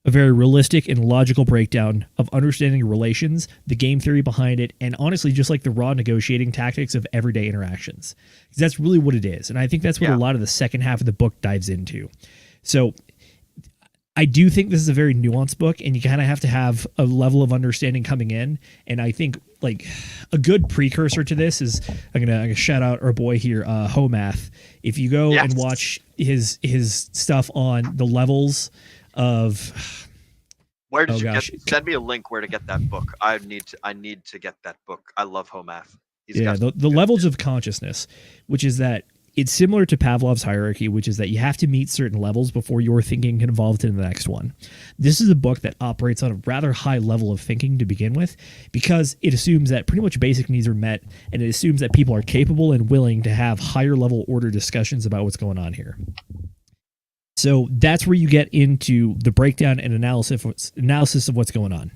very realistic and logical breakdown of understanding relations, the game theory behind it, and honestly just like the raw negotiating tactics of everyday interactions. Because that's really what it is. And I think that's what a lot of the second half of the book dives into. So I do think this is a very nuanced book, and you kind of have to have a level of understanding coming in. And I think like a good precursor to this is I'm gonna shout out our boy here, Homath. If you go and watch his stuff on the levels of Where did Oh, you gosh. get? Send me a link where to get that book. I need to get that book. I love home math. Yeah, the levels of consciousness, which is that it's similar to Pavlov's hierarchy, which is that you have to meet certain levels before your thinking can evolve to the next one. This is a book that operates on a rather high level of thinking to begin with, because it assumes that pretty much basic needs are met, and it assumes that people are capable and willing to have higher level order discussions about what's going on here. So that's where you get into the breakdown and analysis of what's going on.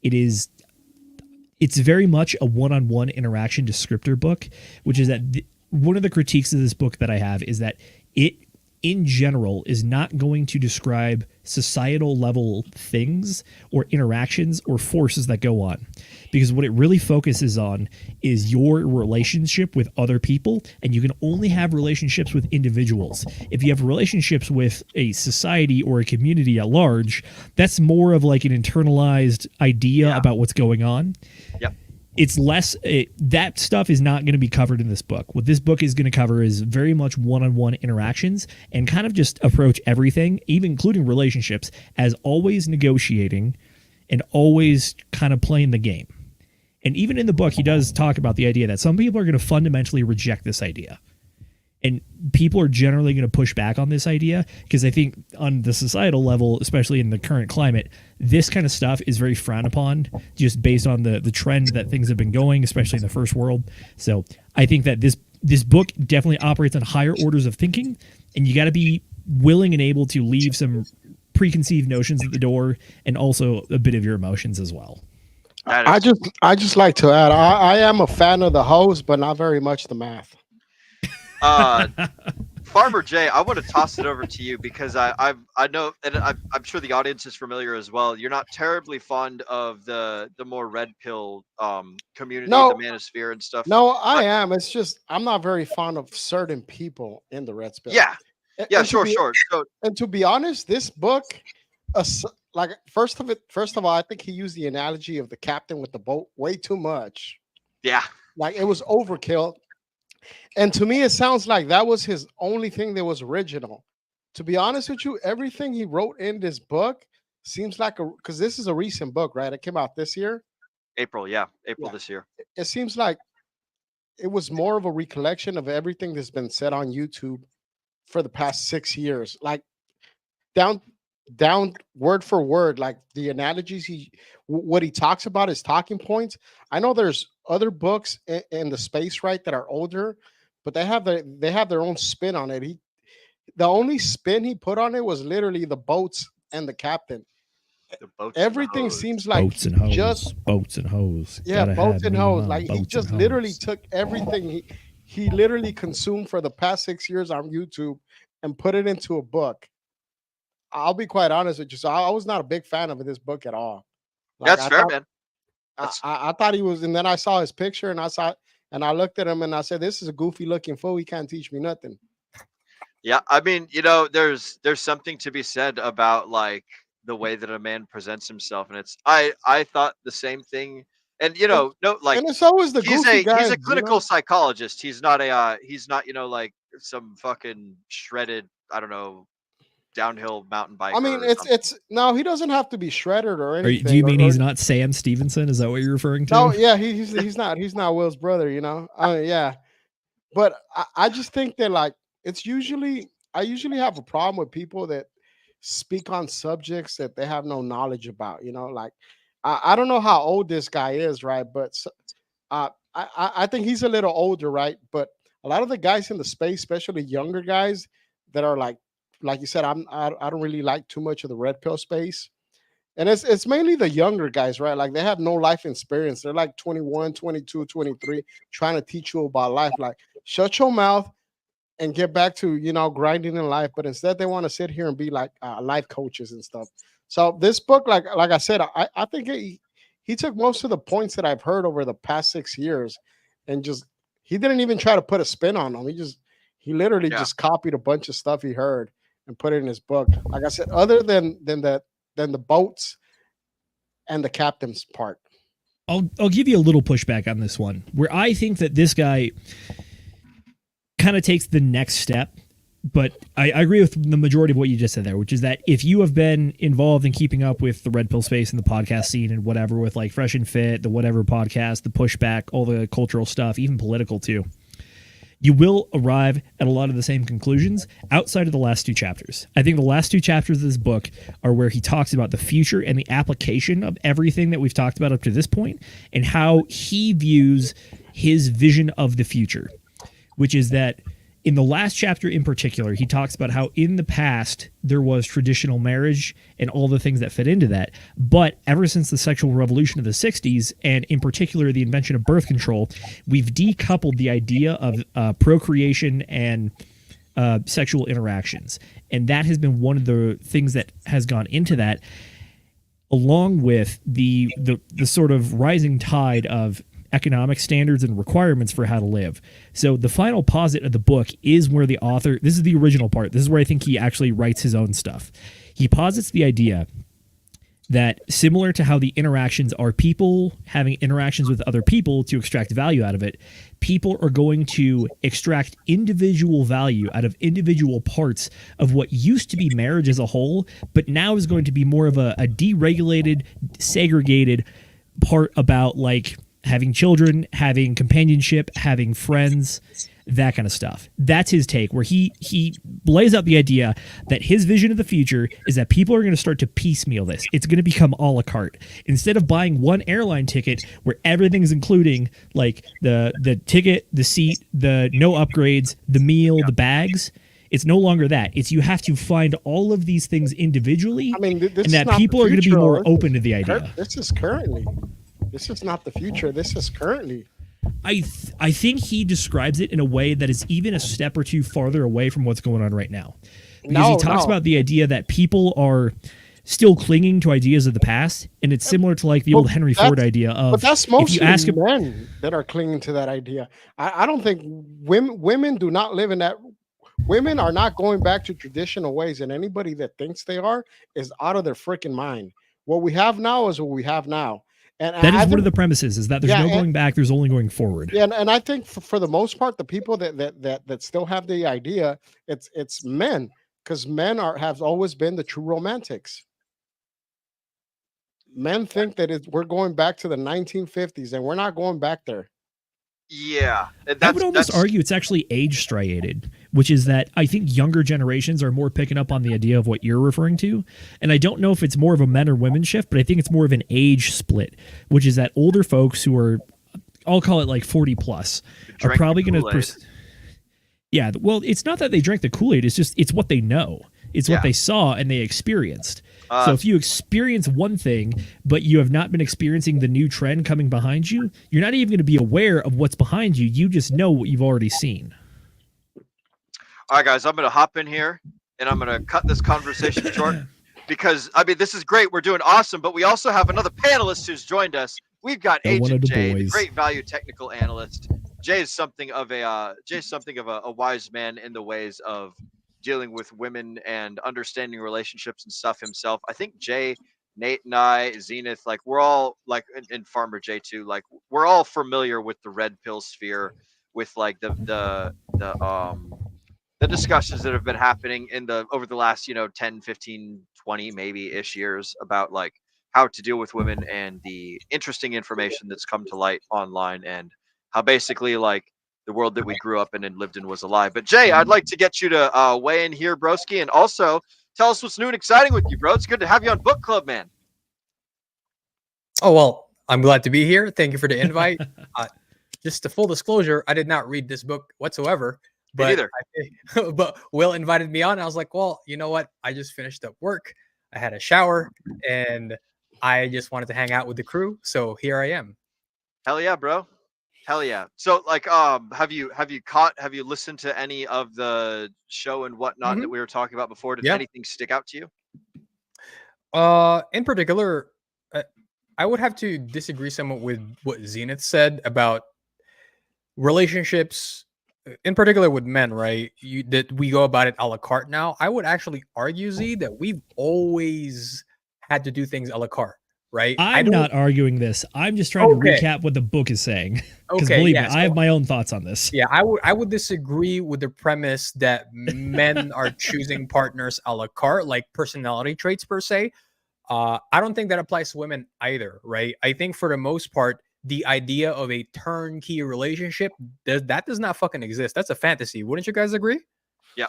It's very much a one-on-one interaction descriptor book, which is that one of the critiques of this book that I have is that it, in general, is not going to describe societal level things or interactions or forces that go on. Because what it really focuses on is your relationship with other people, and you can only have relationships with individuals. If you have relationships with a society or a community at large, that's more of like an internalized idea about what's going on. Yep. It's less, that stuff is not going to be covered in this book. What this book is going to cover is very much one-on-one interactions and kind of just approach everything, even including relationships, as always negotiating and always kind of playing the game. And even in the book, he does talk about the idea that some people are going to fundamentally reject this idea. And people are generally going to push back on this idea because I think on the societal level, especially in the current climate, this kind of stuff is very frowned upon just based on the trend that things have been going, especially in the first world. So I think that this book definitely operates on higher orders of thinking, and you got to be willing and able to leave some preconceived notions at the door and also a bit of your emotions as well. I just like to add, I am a fan of the host, but not very much the math. Farmer Jay, I want to toss it over to you because I know, and I'm sure the audience is familiar as well. You're not terribly fond of the more red pill community, the manosphere and stuff. No, I am. It's just I'm not very fond of certain people in the red pill. Yeah, sure. So, and to be honest, this book, like first of all, I think he used the analogy of the captain with the boat way too much. Yeah, like it was overkill. And to me, it sounds like that was his only thing that was original. To be honest with you, everything he wrote in this book seems like because this is a recent book, right? It came out this year. April this year. It seems like it was more of a recollection of everything that's been said on YouTube for the past 6 years, like down word for word, like the analogies what he talks about, his talking points. I know there's other books in the space, right, that are older, but they have their own spin on it. The only spin he put on it was literally the boats and the captain. The boats Everything seems like boats and hose. Boats and hose. Yeah, Gotta boats and hose. have Like he boats just and literally hose. took everything he literally consumed for the past 6 years on YouTube and put it into a book. I'll be quite honest with you. So I was not a big fan of this book at all. Like, That's fair, man. I thought he was, and then I saw his picture and I looked at him and I said, "This is a goofy looking fool. He can't teach me nothing." Yeah, I mean, there's something to be said about like the way that a man presents himself, and it's I thought the same thing. And and it's always the goofy guy. He's a clinical psychologist. He's not like some fucking shredded, I don't know, downhill mountain biker. I mean, it's no, he doesn't have to be shredded or anything. Do you mean he's not Sam Stevenson? Is that what you're referring to? No, yeah, he's not Will's brother, yeah. But I just think that like I usually have a problem with people that speak on subjects that they have no knowledge about, like I don't know how old this guy is, right? But I think he's a little older, right? But a lot of the guys in the space, especially younger guys that are like you said, I don't really like too much of the red pill space. And it's mainly the younger guys, right? Like they have no life experience. They're like 21, 22, 23, trying to teach you about life. Like shut your mouth and get back to, grinding in life. But instead they want to sit here and be like life coaches and stuff. So this book, like I said, I think he took most of the points that I've heard over the past 6 years and he didn't even try to put a spin on them. He literally just copied a bunch of stuff he heard and put it in his book. Like I said, other than the boats and the captain's part. I'll give you a little pushback on this one, where I think that this guy kind of takes the next step but I agree with the majority of what you just said there, which is that if you have been involved in keeping up with the Red Pill space and the podcast scene and whatever, with like Fresh and Fit, the whatever podcast, the Pushback, all the cultural stuff, even political too, you will arrive at a lot of the same conclusions outside of the last 2 chapters. I think the last 2 chapters of this book are where he talks about the future and the application of everything that we've talked about up to this point and how he views his vision of the future, which is that in the last chapter in particular, he talks about how in the past there was traditional marriage and all the things that fit into that. But ever since the sexual revolution of the 60s, and in particular the invention of birth control, we've decoupled the idea of procreation and sexual interactions. And that has been one of the things that has gone into that, along with the sort of rising tide of economic standards and requirements for how to live. So the final posit of the book is where the author, this is the original part, this is where I think he actually writes his own stuff. He posits the idea that similar to how the interactions are people having interactions with other people to extract value out of it, people are going to extract individual value out of individual parts of what used to be marriage as a whole, but now is going to be more of a deregulated, segregated part about like having children, having companionship, having friends, that kind of stuff. That's his take, where he lays out the idea that his vision of the future is that people are going to start to piecemeal this. It's going to become a la carte. Instead of buying one airline ticket where everything's including like the ticket, the seat, the no upgrades, the meal, the bags, it's no longer that. It's you have to find all of these things individually, I mean, this and is that not people the are going to be future, more though. open to the idea. This is currently. This is not the future. This is currently. I think he describes it in a way that is even a step or two farther away from what's going on right now. Because he talks about the idea that people are still clinging to ideas of the past, and it's similar to like the old Henry Ford idea of. But that's mostly if you ask men that are clinging to that idea. I don't think women do not live in that. Women are not going back to traditional ways, and anybody that thinks they are is out of their freaking mind. What we have now is what we have now. And that is one of the premises, is that there's no going back, there's only going forward. Yeah, and I think for the most part, the people that still have the idea, it's men, because men have always been the true romantics. Men think that we're going back to the 1950s, and we're not going back there. Yeah, I would almost argue it's actually age striated, which is that I think younger generations are more picking up on the idea of what you're referring to. And I don't know if it's more of a men or women shift, but I think it's more of an age split, which is that older folks who are, I'll call it like 40 plus, are probably going to. Yeah, well, it's not that they drank the Kool-Aid. It's just, it's what they know. It's what they saw and they experienced. So if you experience one thing, but you have not been experiencing the new trend coming behind you, you're not even going to be aware of what's behind you. You just know what you've already seen. All right, guys, I'm going to hop in here and I'm going to cut this conversation short because, I mean, this is great. We're doing awesome, but we also have another panelist who's joined us. We've got Agent Jay, the great value technical analyst. Jay is something of a wise man in the ways of dealing with women and understanding relationships and stuff himself. I think Jay, Nate, and I, Zenith, like we're all like, and Farmer Jay too, like we're all familiar with the red pill sphere, with like the discussions that have been happening over the last 10, 15, 20 maybe ish years about like how to deal with women and the interesting information that's come to light online, and how basically like the world that we grew up in and lived in was a lie. But Jay, I'd like to get you to weigh in here, broski, and also tell us what's new and exciting with you, bro. It's good to have you on Book Club, man. Oh, well, I'm glad to be here. Thank you for the invite. Just a full disclosure, I did not read this book whatsoever. But but Will invited me on. And I was like, well, you know what? I just finished up work. I had a shower and I just wanted to hang out with the crew. So here I am. Hell yeah, bro. Hell yeah. So like, have you listened to any of the show and whatnot that we were talking about before? Did anything stick out to you? In particular, I would have to disagree somewhat with what Zenith said about relationships, in particular with men, right? That we go about it a la carte now. I would actually argue, Z, that we've always had to do things a la carte, right? I'm not arguing this. I'm just trying to recap what the book is saying. Because believe me, I have my own thoughts on this. Yeah, I would disagree with the premise that men are choosing partners a la carte, like personality traits per se. I don't think that applies to women either, right? I think for the most part, the idea of a turnkey relationship that does not fucking exist. That's a fantasy. Wouldn't you guys agree? Yeah.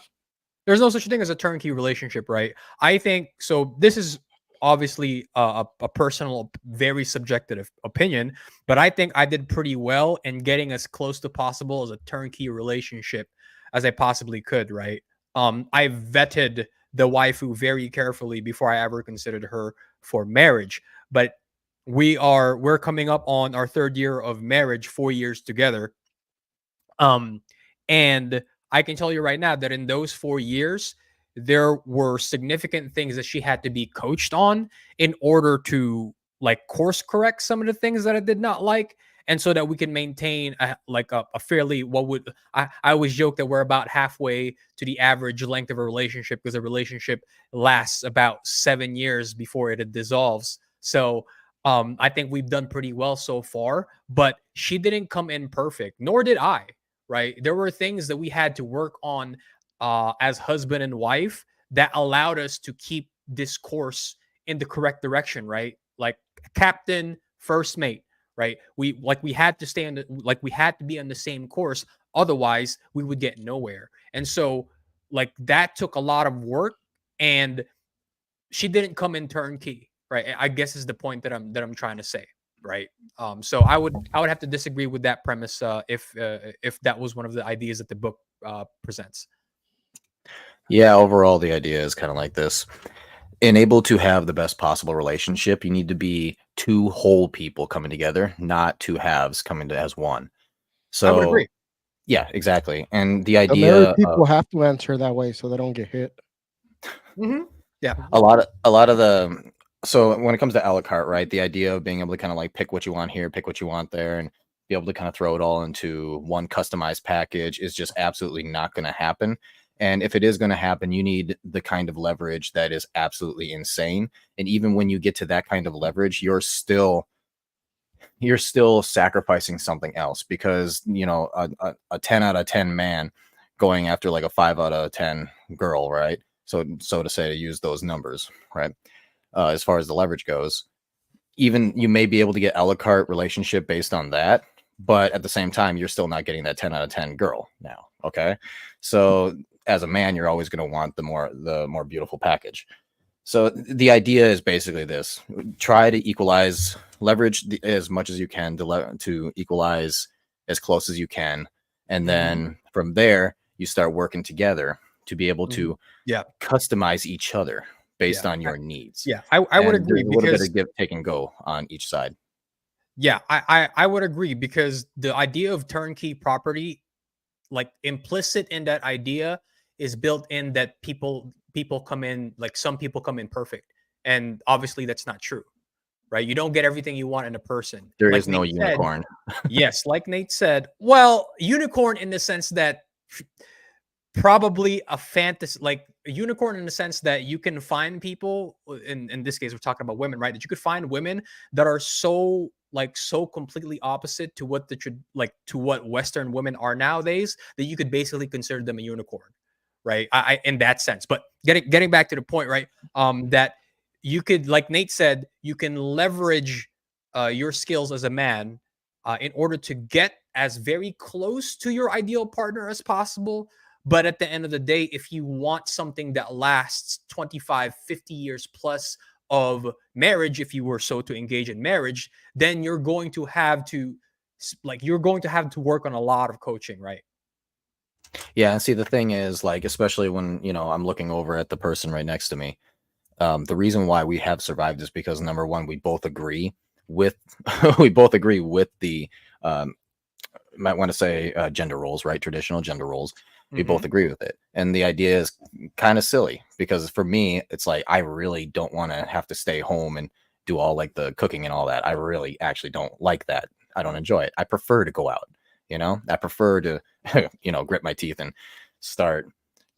There's no such thing as a turnkey relationship, right? I think so. This is obviously a personal, very subjective opinion, but I think I did pretty well in getting as close to possible as a turnkey relationship as I possibly could, right? I vetted the waifu very carefully before I ever considered her for marriage, but we're coming up on our 3rd year of marriage, 4 years together. And I can tell you right now that in those 4 years, there were significant things that she had to be coached on in order to like course correct some of the things that I did not like. And so that we can maintain a fairly, I always joke that we're about halfway to the average length of a relationship, because a relationship lasts about 7 years before it dissolves. So I think we've done pretty well so far, but she didn't come in perfect, nor did I, right? There were things that we had to work on as husband and wife that allowed us to keep this course in the correct direction, right? Like captain, first mate, right? We had to stay we had to be on the same course. Otherwise we would get nowhere. And so like that took a lot of work, and she didn't come in turnkey, right? I guess is the point that I'm trying to say, right? So I would have to disagree with that premise if that was one of the ideas that the book presents. Yeah, overall the idea is kind of like this. In able to have the best possible relationship, you need to be 2 whole people coming together, not 2 halves coming to as one. So I would agree. Yeah, exactly. And the The idea married people have to answer that way so they don't get hit. Yeah. a lot of the so when it comes to a la carte, right, the idea of being able to kind of like pick what you want here, pick what you want there, and be able to kind of throw it all into one customized package is just absolutely not going to happen. And if it is going to happen, you need the kind of leverage that is absolutely insane. And even when you get to that kind of leverage, you're still sacrificing something else, because you know a 10 out of 10 man going after like a 5 out of 10 girl, right? So to say, to use those numbers, right? As far as the leverage goes, even you may be able to get a la carte relationship based on that, but at the same time, you're still not getting that 10 out of 10 girl now. Okay. So as a man, you're always going to want the more beautiful package. So the idea is basically this: try to equalize leverage as much as you can to equalize as close as you can. And then from there, you start working together to be able to customize each other based on your needs. Yeah, I would agree. A little bit of give, take, and go on each side. Yeah, I would agree, because the idea of turnkey property, like implicit in that idea, is built in that people come in, like some people come in perfect, and obviously that's not true, right? You don't get everything you want in a person. There like is no unicorn. Yes, like Nate said, well, unicorn in the sense that probably a fantasy, like a unicorn in the sense that you can find people, in this case we're talking about women, right, that you could find women that are so completely opposite to what to what Western women are nowadays, that you could basically consider them a unicorn, right? I in that sense. But getting back to the point, right, that you could, like Nate said, you can leverage your skills as a man in order to get as very close to your ideal partner as possible. But at the end of the day, if you want something that lasts 25, 50 years plus of marriage, if you were so to engage in marriage, then you're going to have to work on a lot of coaching, right? Yeah, and see, the thing is, like, especially when, you know, I'm looking over at the person right next to me, the reason why we have survived is because, number one, we both agree with the might want to say gender roles, right? Traditional gender roles. We both agree with it. And the idea is kind of silly, because for me, it's like, I really don't want to have to stay home and do all like the cooking and all that. I really actually don't like that. I don't enjoy it. I prefer to go out, you know, I prefer to, you know, grit my teeth and start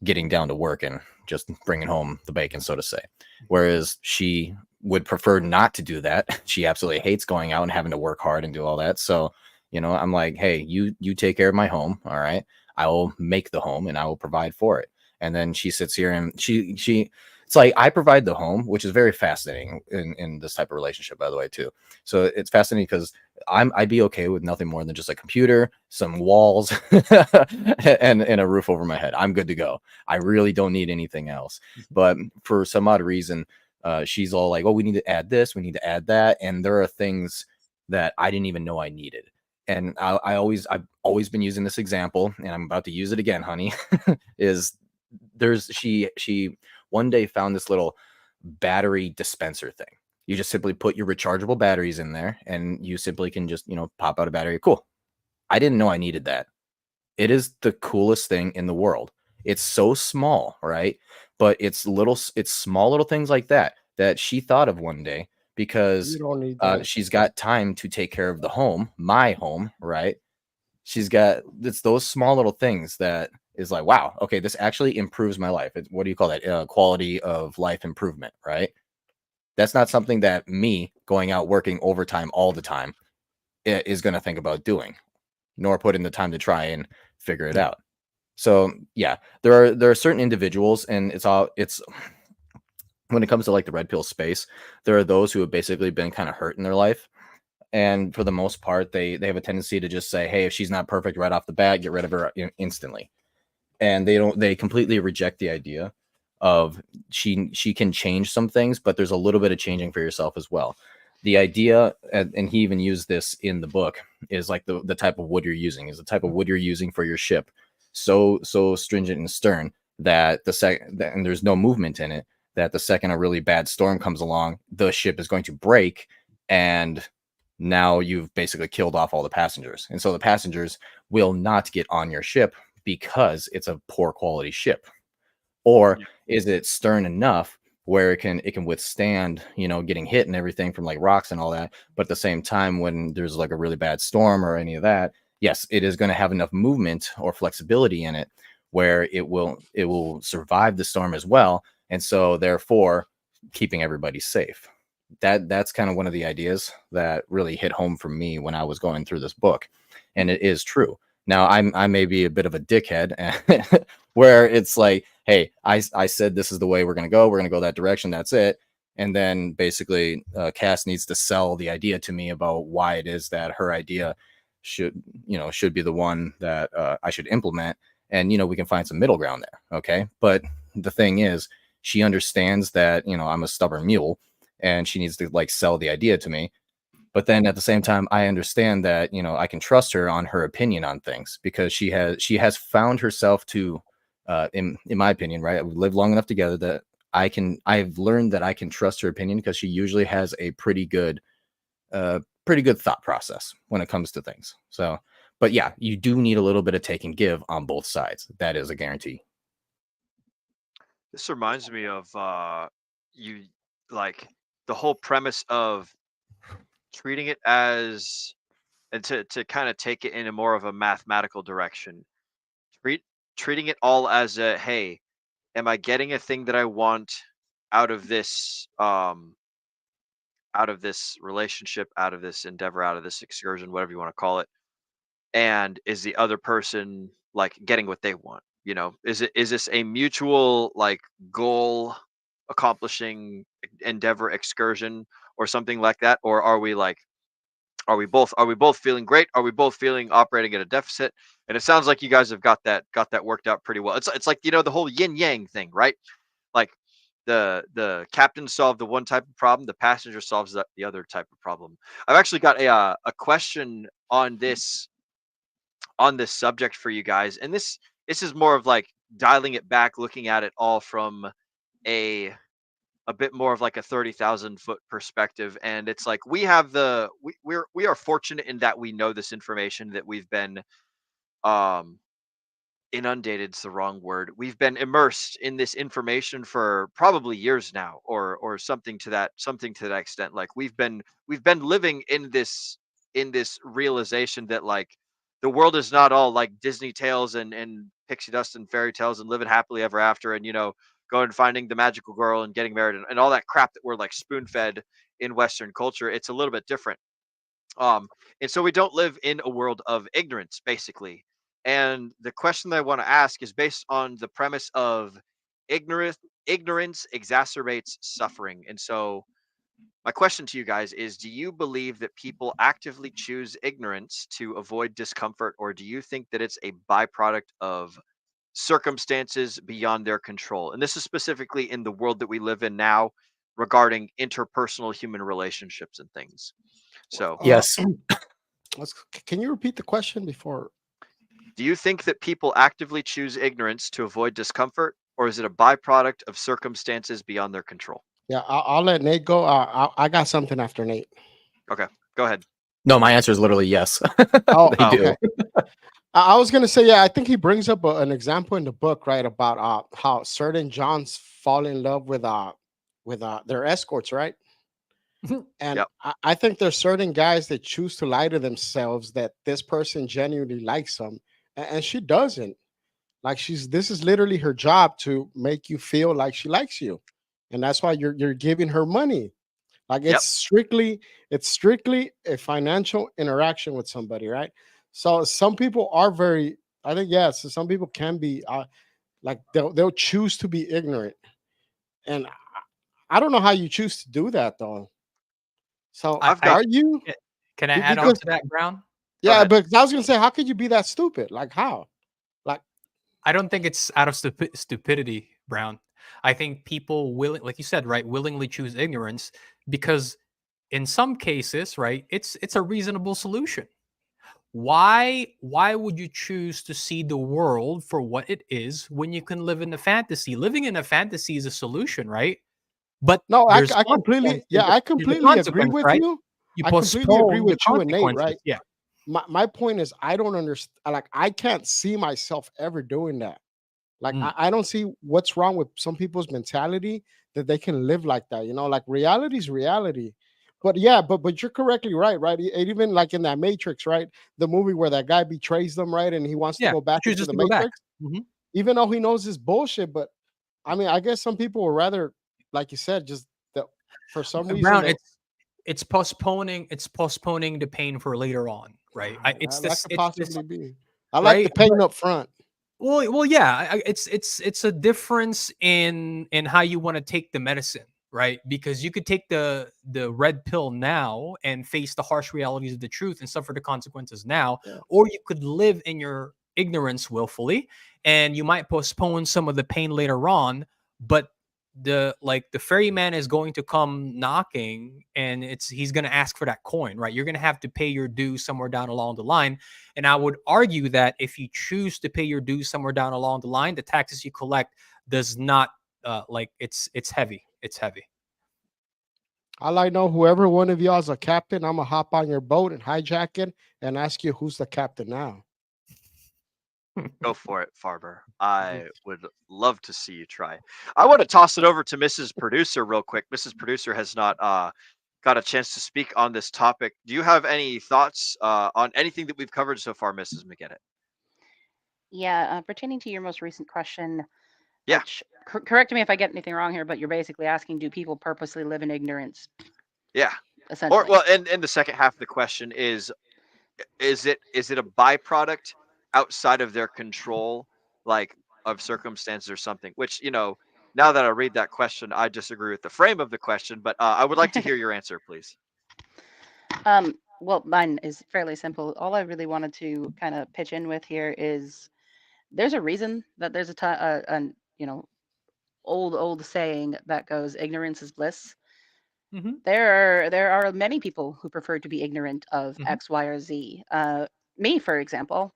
getting down to work and just bringing home the bacon, so to say. Whereas she would prefer not to do that. She absolutely hates going out and having to work hard and do all that. So, you know, I'm like, hey, you take care of my home. All right. I will make the home and I will provide for it. And then she sits here and she it's like I provide the home, which is very fascinating in this type of relationship, by the way, too. So it's fascinating because I'd be okay with nothing more than just a computer, some walls, and a roof over my head. I'm good to go. I really don't need anything else. But for some odd reason, she's all like, oh, we need to add this, we need to add that. And there are things that I didn't even know I needed. And I've always been using this example, and I'm about to use it again, honey, is she one day found this little battery dispenser thing. You just simply put your rechargeable batteries in there and you simply can just, you know, pop out a battery. Cool. I didn't know I needed that. It is the coolest thing in the world. It's so small, right? But it's small little things like that she thought of one day because You don't need that. she's got time to take care of the home, my home, right? It's those small little things that is like, wow, okay, this actually improves my life. What do you call that? Quality of life improvement, right? That's not something that me going out working overtime all the time is going to think about doing, nor put in the time to try and figure it out. So yeah, there are certain individuals, and it's when it comes to like the red pill space, there are those who have basically been kind of hurt in their life. And for the most part, they have a tendency to just say, hey, if she's not perfect right off the bat, get rid of her instantly. And they completely reject the idea of she can change some things, but there's a little bit of changing for yourself as well. The idea, and he even used this in the book, is like the type of wood you're using is the type of wood you're using for your ship. So stringent and stern that and there's no movement in it, that the second a really bad storm comes along, the ship is going to break, and now you've basically killed off all the passengers. And so the passengers will not get on your ship because it's a poor quality ship. Or is it stern enough where it can withstand, you know, getting hit and everything from like rocks and all that, but at the same time, when there's like a really bad storm or any of that, yes, it is going to have enough movement or flexibility in it where it will survive the storm as well, and so therefore keeping everybody safe. That's kind of one of the ideas that really hit home for me when I was going through this book, and it is true. Now I may be a bit of a dickhead where it's like, hey, I said this is the way we're going to go that direction, that's it. And then basically Cass needs to sell the idea to me about why it is that her idea should be the one that I should implement. And, you know, we can find some middle ground there. Okay. But the thing is, she understands that, you know, I'm a stubborn mule and she needs to like sell the idea to me. But then at the same time, I understand that, you know, I can trust her on her opinion on things because she has found herself to, in my opinion, right? We've lived long enough together that I've learned that I can trust her opinion because she usually has a pretty good thought process when it comes to things. So, but yeah, you do need a little bit of take and give on both sides. That is a guarantee. This reminds me of you like the whole premise of treating it as, and to kind of take it in a more of a mathematical direction, treating it all as a, hey, am I getting a thing that I want out of this relationship, out of this endeavor, out of this excursion, whatever you want to call it, and is the other person like getting what they want? You know, is this a mutual like goal accomplishing endeavor, excursion, or something like that? Or are we like, are we both feeling great? Are we both feeling operating at a deficit? And it sounds like you guys have got that worked out pretty well. It's like, you know, the whole yin yang thing, right? Like the captain solved the one type of problem, the passenger solves the other type of problem. I've actually got a question on this subject for you guys, and this is more of like dialing it back, looking at it all from a bit more of like a 30,000 foot perspective. And it's like we have we are fortunate in that we know this information, that we've been um inundated's the wrong word, we've been immersed in this information for probably years now, or something to that extent. Like we've been living in this realization that like the world is not all like Disney tales and pixie dust and fairy tales and living happily ever after, and you know, going and finding the magical girl and getting married and all that crap that we're like spoon fed in Western culture. It's a little bit different. And so we don't live in a world of ignorance, basically. And the question that I want to ask is based on the premise of ignorance exacerbates suffering. And so my question to you guys is, do you believe that people actively choose ignorance to avoid discomfort, or do you think that it's a byproduct of circumstances beyond their control? And this is specifically in the world that we live in now regarding interpersonal human relationships and things. So, Yes. Can you repeat the question before? do you think that people actively choose ignorance to avoid discomfort, or is it a byproduct of circumstances beyond their control? Yeah, I'll let Nate go. I got something after Nate. Okay, go ahead. No, my answer is literally yes. Oh, They do. okay. I was gonna say, yeah, I think he brings up an example in the book, right, about how certain Johns fall in love with their escorts, right? And Yep. I think there's certain guys that choose to lie to themselves that this person genuinely likes them, and she doesn't. Like this is literally her job to make you feel like she likes you, and that's why you're giving her money. Like Yep. it's strictly a financial interaction with somebody, right? So some people are very, I think, yes. So some people can be like they'll choose to be ignorant, and I don't know how you choose to do that though. So I've got- are you? Can I add on Because to that, Brown? yeah, ahead. but I was gonna say, how could you be that stupid? Like how? Like I don't think it's out of stupidity, Brown. I think people will, like you said, right, willingly choose ignorance because in some cases, right, it's a reasonable solution. Why would you choose to see the world for what it is when you can live in a fantasy? Living in a fantasy is a solution, right? But no, I there's completely, consequence- yeah, I there's a completely agree consequence, with right? you. You I completely agree postpone the with you and Nate, consequences. right? Yeah. My point is, I don't understand. Like, I can't see myself ever doing that. Like, I don't see what's wrong with some people's mentality that they can live like that. You know, like reality is reality. But yeah, but you're correctly right, right? Even like in that Matrix, right? The movie where that guy betrays them, right? And he wants to Yeah, go back into chooses the to go back. Matrix, even though he knows it's bullshit. But I mean, I guess some people would rather, like you said, just that for some reason. Brown, it's postponing the pain for later on, right? It's that this could it's possibly this be. I like the right. pain up front. Well, yeah. It's a difference in how you want to take the medicine, right? Because you could take the red pill now and face the harsh realities of the truth and suffer the consequences now, Yeah. or you could live in your ignorance willfully, and you might postpone some of the pain later on, but the ferryman is going to come knocking and he's going to ask for that coin, right? You're going to have to pay your dues somewhere down along the line. And I would argue that if you choose to pay your dues somewhere down along the line, the taxes you collect does not it's heavy. It's heavy. All I know, whoever one of y'all is a captain, I'm gonna hop on your boat and hijack it and ask you who's the captain now. Go for it, Farber. I would love to see you try. I want to toss it over to Mrs. Producer real quick. Mrs. Producer has not got a chance to speak on this topic. Do you have any thoughts on anything that we've covered so far, Mrs. McGinnis? Yeah, pertaining to your most recent question. Yeah. Which, correct me if I get anything wrong here, but you're basically asking, do people purposely live in ignorance? Yeah. Essentially. Or well, and the second half of the question is it a byproduct outside of their control, like of circumstances or something? Which, now that I read that question, I disagree with the frame of the question, but I would like to hear your answer, please. Well, mine is fairly simple. All I really wanted to kind of pitch in with here is there's a reason that there's old saying that goes, ignorance is bliss. There are many people who prefer to be ignorant of X, Y, or Z. Me, for example,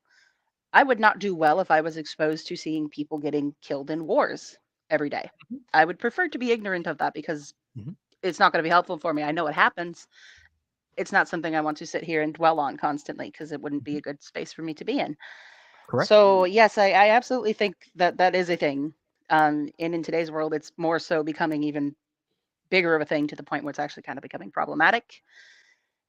I would not do well if I was exposed to seeing people getting killed in wars every day. I would prefer to be ignorant of that because it's not going to be helpful for me. I know it happens. It's not something I want to sit here and dwell on constantly because it wouldn't be a good space for me to be in. Correct. So yes, I absolutely think that is a thing. And in today's world, it's more so becoming even bigger of a thing to the point where it's actually kind of becoming problematic.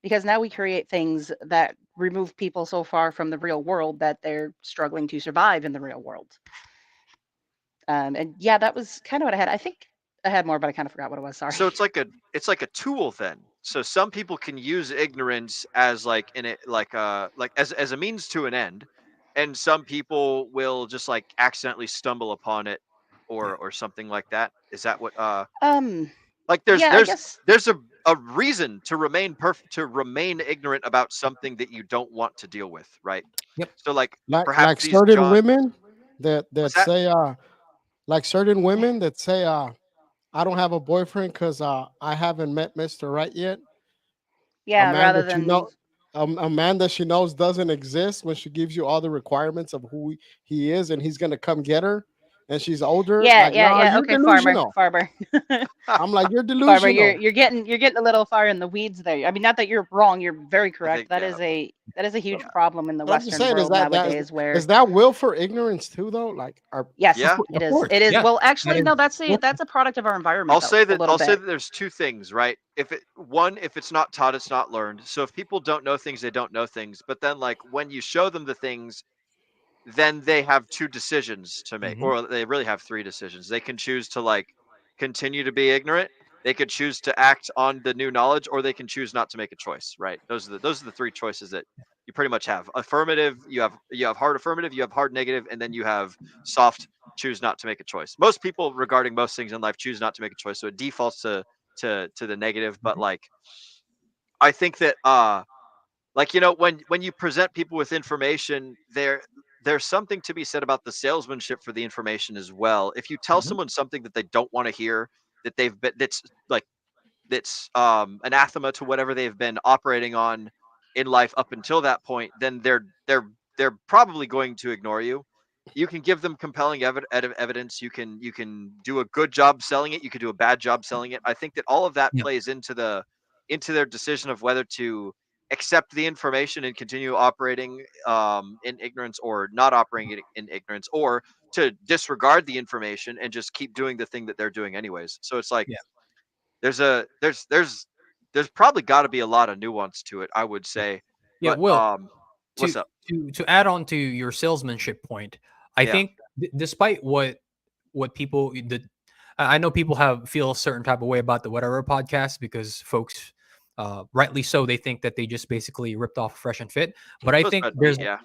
Because now we create things that remove people so far from the real world that they're struggling to survive in the real world. And yeah, that was kind of what I had. I think I had more, but I kind of forgot what it was. Sorry. So it's like a tool then. So some people can use ignorance as like as a means to an end, and some people will just like accidentally stumble upon it or something like that. Is that what like Yeah, I guess. there's a reason to remain ignorant about something that you don't want to deal with, right? Yep. So like like perhaps these certain women that What's that? say like certain women that say I don't have a boyfriend because I haven't met Mr. Right yet. A Yeah, man rather that you than know, a man that she knows doesn't exist when she gives you all the requirements of who he is, and he's gonna come get her, and she's older. yeah, Like, yeah, nah, yeah. you're Okay, farmer, delusional. farmer. I'm like, you're Farmer, delusional. you're getting a little far in the weeds there. I mean, not that you're wrong. You're very I correct. think That is a huge Yeah. problem in the But I'm just Western saying, world nowadays. Where is that will for ignorance too, though? Like, yes, Yeah. it Of is. course, It is. yeah. Well, actually, That no. is- That's a product of our environment. I'll Though, say a that little bit. there's two things, right? If if it's not taught, it's not learned. So if people don't know things, they don't know things. But then like when you show them the things, then they have two decisions to make, Mhm. or they really have three decisions. They can choose to like continue to be ignorant, they could choose to act on the new knowledge, or they can choose not to make a choice, right? Those are the three choices that you pretty much have. Affirmative, you have hard affirmative, you have hard negative, and then you have soft choose not to make a choice. Most people regarding most things in life choose not to make a choice, so it defaults to the negative. But like I think that like when you present people with information, there's something to be said about the salesmanship for the information as well. If you tell Mhm. someone something that they don't want to hear, that they've been that's anathema to whatever they've been operating on in life up until that point, then they're probably going to ignore you. You can give them compelling evidence. You can do a good job selling it. You could do a bad job selling it. I think that all of that Yeah. plays into their decision of whether to accept the information and continue operating in ignorance, or not operating in ignorance, or to disregard the information and just keep doing the thing that they're doing anyways. So it's like Yeah. there's probably got to be a lot of nuance to it, I would say. Yeah, But Will, what's to up? to add on to your salesmanship point, I Yeah. think despite what people I know people feel a certain type of way about the Whatever podcast because folks, rightly so, they think that they just basically ripped off Fresh and Fit. But I Those think bad there's yeah.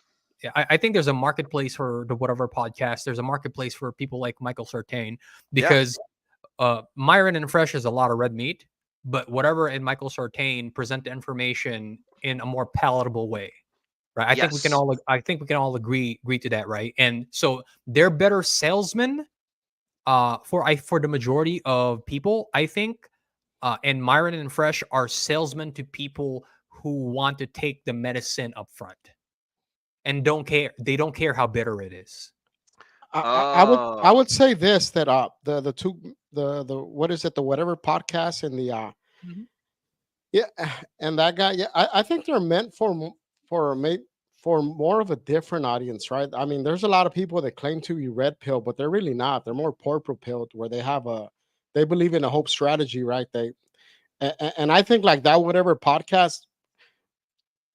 I think there's a marketplace for the Whatever podcast. There's a marketplace for people like Michael Sartain Yeah. because Myron and Fresh is a lot of red meat, but Whatever and Michael Sartain present the information in a more palatable way. Right. Yes. I think we can all agree to that, right? And so they're better salesmen for the majority of people, I think. And Myron and Fresh are salesmen to people who want to take the medicine up front and don't care. They don't care how bitter it is. I would say this, that the two the what is it, the Whatever podcast and the Mhm. yeah, and that guy, yeah, I think they're meant for for more of a different audience, right? I mean, there's a lot of people that claim to be red pill, but they're really not. They're more purple pilled, where they believe in a hope strategy, right? And I think like that Whatever podcast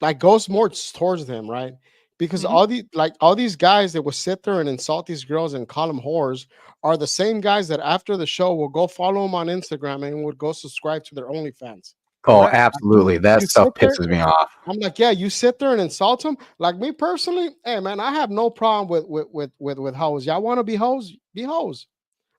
like goes more towards them, right? Because Mhm. all these guys that will sit there and insult these girls and call them whores are the same guys that after the show will go follow them on Instagram and would go subscribe to their OnlyFans. Oh, Correct. absolutely. That You stuff sit there. pisses me off. I'm like, yeah, you sit there and insult them. Like me personally, hey man, I have no problem with hoes. Y'all want to be hoes? Be hoes.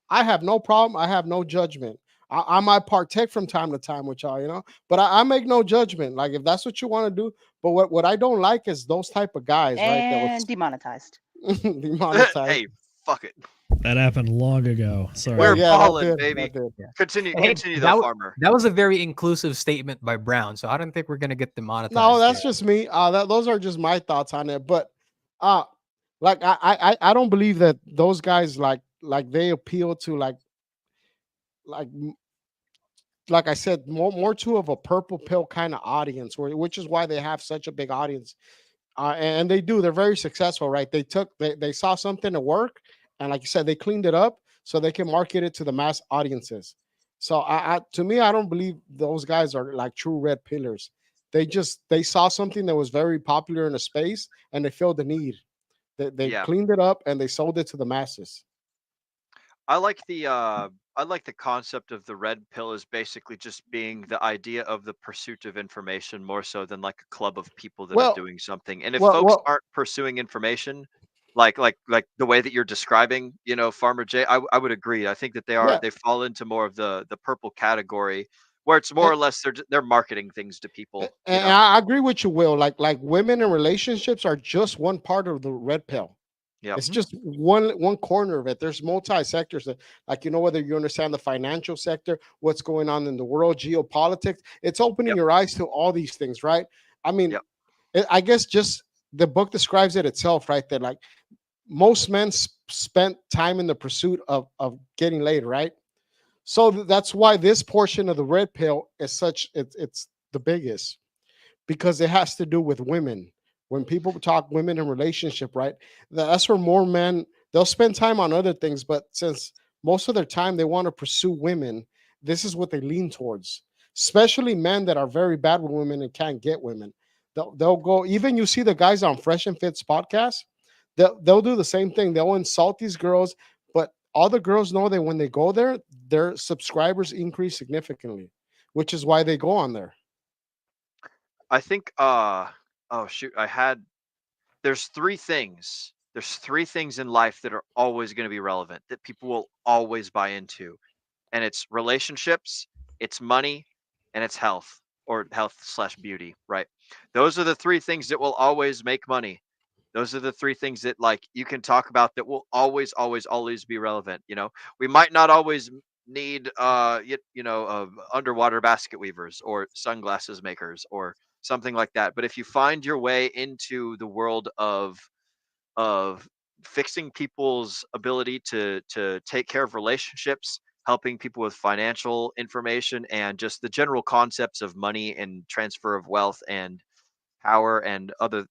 I have no problem. I have no judgment. I might partake from time to time with y'all, but I make no judgment. Like if that's what you want to do. But what I don't like is those type of guys, right? That And was demonetized. demonetized. Hey, fuck it. That happened long ago. Sorry. We're Yeah, that balling, did. baby. That did. Yeah. Continue Hey, though, farmer. that was a very inclusive statement by Brown, so I don't think we're gonna get demonetized. No, that's here. just me. Those are just my thoughts on it. But like I don't believe that those guys like they appeal to like like I said, more to of a purple pill kind of audience, which is why they have such a big audience. And they do. They're very successful, right? They saw something to work, and like you said, they cleaned it up so they can market it to the mass audiences. So to me, I don't believe those guys are like true red pillars. They saw something that was very popular in a space, and they filled the need. They Yeah. cleaned it up and they sold it to the masses. I like the concept of the red pill as basically just being the idea of the pursuit of information more so than like a club of people that are Well, doing something. And if well, folks well, aren't pursuing information, like the way that you're describing, Farmer Jay, I would agree. I think that yeah. they fall into more of the purple category where it's more or less they're marketing things to people. And I agree with you, Will. Like women in relationships are just one part of the red pill. Yeah. It's just one corner of it. There's multi-sectors that, like, whether you understand the financial sector, what's going on in the world, geopolitics, it's opening your eyes to all these things, right? I mean, I guess just the book describes it itself, right? That like most men spent time in the pursuit of getting laid, right? So that's why this portion of the red pill is such, it's the biggest, because it has to do with women. When people talk women in relationship, right? That's where more men, they'll spend time on other things, but since most of their time they want to pursue women, this is what they lean towards. Especially men that are very bad with women and can't get women. They'll go, even you see the guys on Fresh and Fit's podcast, they'll do the same thing. They'll insult these girls, but all the girls know that when they go there, their subscribers increase significantly, which is why they go on there. I think oh shoot, there's three things. There's three things in life that are always going to be relevant that people will always buy into. And it's relationships, it's money, and it's health, or health/beauty, right? Those are the three things that will always make money. Those are the three things that like you can talk about that will always, always, always be relevant. We might not always need underwater basket weavers or sunglasses makers or something like that. But if you find your way into the world of fixing people's ability to take care of relationships, helping people with financial information, and just the general concepts of money and transfer of wealth and power and other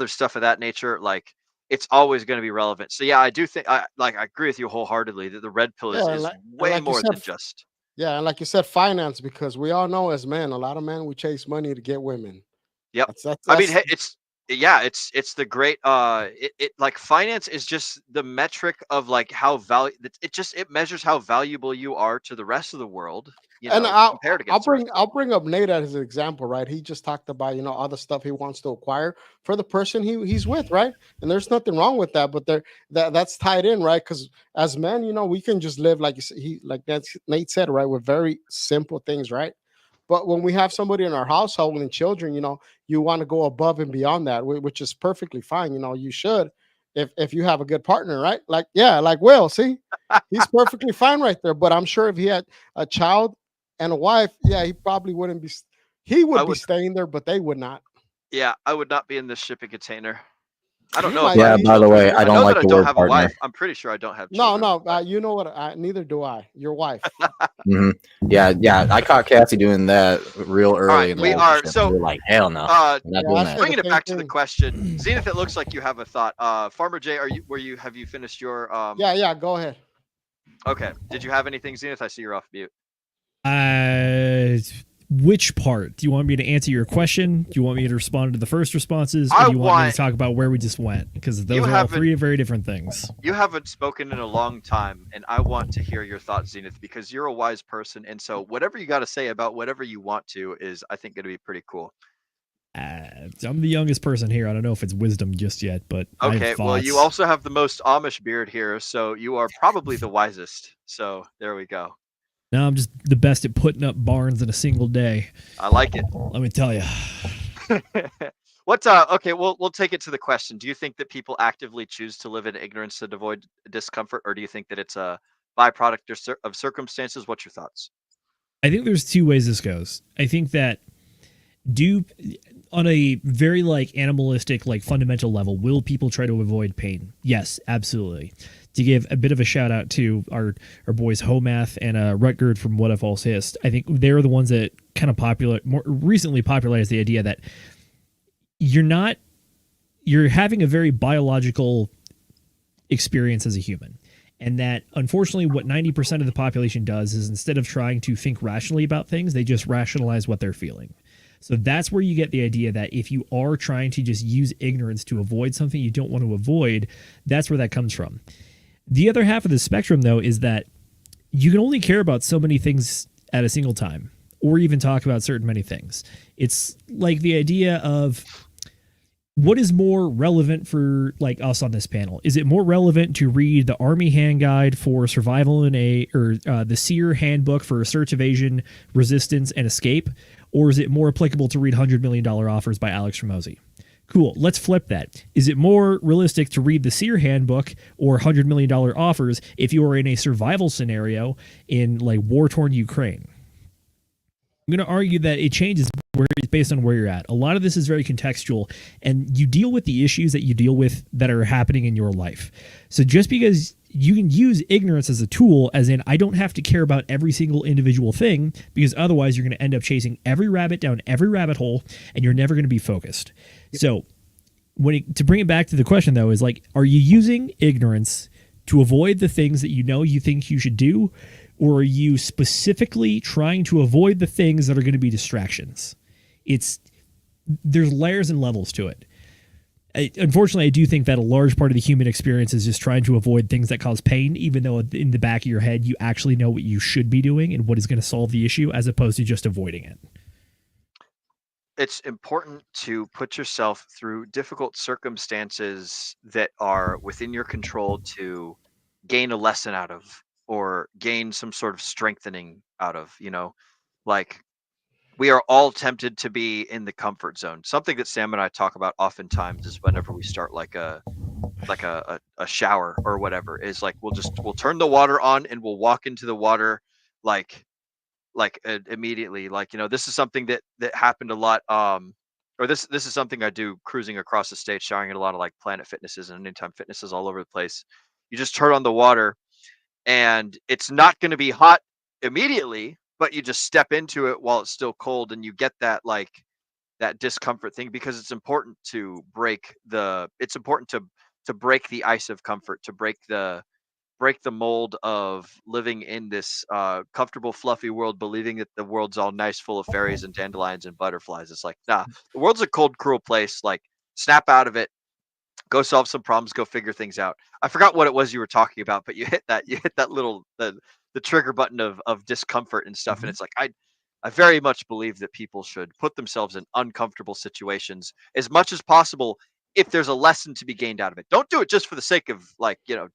stuff of that nature, like it's always going to be relevant. So yeah, I do think I agree with you wholeheartedly that the red pill is way more than just. Yeah, and like you said, finance, because we all know as men, a lot of men, we chase money to get women. Yep. I mean, hey, it's the great it like finance is just the metric of like how it measures how valuable you are to the rest of the world. And I'll bring up Nate as an example, right? He just talked about all the stuff he wants to acquire for the person he's with, right? And there's nothing wrong with that, but that's tied in, right? Because as men, we can just live like Nate said, right, with very simple things, right? But when we have somebody in our household and children, you want to go above and beyond that, which is perfectly fine. You should, if you have a good partner, right? Like Will, see, he's perfectly fine right there. But I'm sure if he had a child and a wife, yeah, he probably wouldn't be. He would be staying there, but they would not. Yeah, I would not be in this shipping container. I don't know. Yeah, by the way, I don't like the word partner. Wife. I'm pretty sure I don't have children. No. You know what? Neither do I. Your wife. Yeah. I caught Cassie doing that real early. Right, we are. So we're like, hell no. Bringing it back to the question, Zenith, it looks like you have a thought. Farmer Jay, have you finished your? Yeah. Go ahead. Okay. Did you have anything, Zenith? I see you're off mute. Which part? Do you want me to answer your question? Do you want me to respond to the first responses? Or do you want me to talk about where we just went? Because those are all three very different things. You haven't spoken in a long time, and I want to hear your thoughts, Zenith, because you're a wise person. And so whatever you got to say about whatever you want to is, I think, going to be pretty cool. I'm the youngest person here. I don't know if it's wisdom just yet, but okay. Well, you also have the most Amish beard here, so you are probably the wisest. So there we go. No, I'm just the best at putting up barns in a single day. I like it. Let me tell you. Okay, we'll take it to the question. Do you think that people actively choose to live in ignorance to avoid discomfort, or do you think that it's a byproduct of circumstances? What's your thoughts? I think there's two ways this goes. I think that on a very animalistic, fundamental level, will people try to avoid pain? Yes, absolutely. To give a bit of a shout out to our boys Homath and Rutgerd from What If All Hist, I think they're the ones that kind of more recently popularized the idea that you're having a very biological experience as a human. And that, unfortunately, what 90% of the population does is instead of trying to think rationally about things, they just rationalize what they're feeling. So that's where you get the idea that if you are trying to just use ignorance to avoid something you don't want to avoid, that's where that comes from. The other half of the spectrum, though, is that you can only care about so many things at a single time, or even talk about certain many things. It's like the idea of what is more relevant for like us on this panel. Is it more relevant to read the Army Hand Guide for Survival in the Seer Handbook for Search, Evasion, Resistance, and Escape? Or is it more applicable to read $100 Million Offers by Alex Ramosi? Cool. Let's flip that. Is it more realistic to read the Seer Handbook or $100 Million Offers if you are in a survival scenario in like war-torn Ukraine? I'm going to argue that it changes based on where you're at. A lot of this is very contextual, and you deal with the issues that you deal with that are happening in your life. So just because you can use ignorance as a tool, as in I don't have to care about every single individual thing, because otherwise you're going to end up chasing every rabbit down every rabbit hole, and you're never going to be focused. So to bring it back to the question, though, is like, are you using ignorance to avoid the things that you think you should do, or are you specifically trying to avoid the things that are going to be distractions? There's layers and levels to it. Unfortunately, I do think that a large part of the human experience is just trying to avoid things that cause pain, even though in the back of your head you actually know what you should be doing and what is going to solve the issue, as opposed to just avoiding it. It's important to put yourself through difficult circumstances that are within your control to gain a lesson out of, or gain some sort of strengthening out of, like we are all tempted to be in the comfort zone. Something that Sam and I talk about oftentimes is whenever we start like a shower or whatever, is like we'll turn the water on and we'll walk into the water like immediately. Like, this is something that happened a lot. Or this is something I do cruising across the state, showering at a lot of like Planet Fitnesses and Anytime Fitnesses all over the place. You just turn on the water and it's not going to be hot immediately, but you just step into it while it's still cold, and you get that that discomfort thing, because it's important to break the ice of comfort, to break the mold of living in this comfortable, fluffy world, believing that the world's all nice, full of fairies and dandelions and butterflies. It's like, nah, the world's a cold, cruel place. Like, snap out of it, go solve some problems, go figure things out. I forgot what it was you were talking about, but you hit that little the trigger button of discomfort and stuff. And it's like, I very much believe that people should put themselves in uncomfortable situations as much as possible if there's a lesson to be gained out of it. Don't do it just for the sake of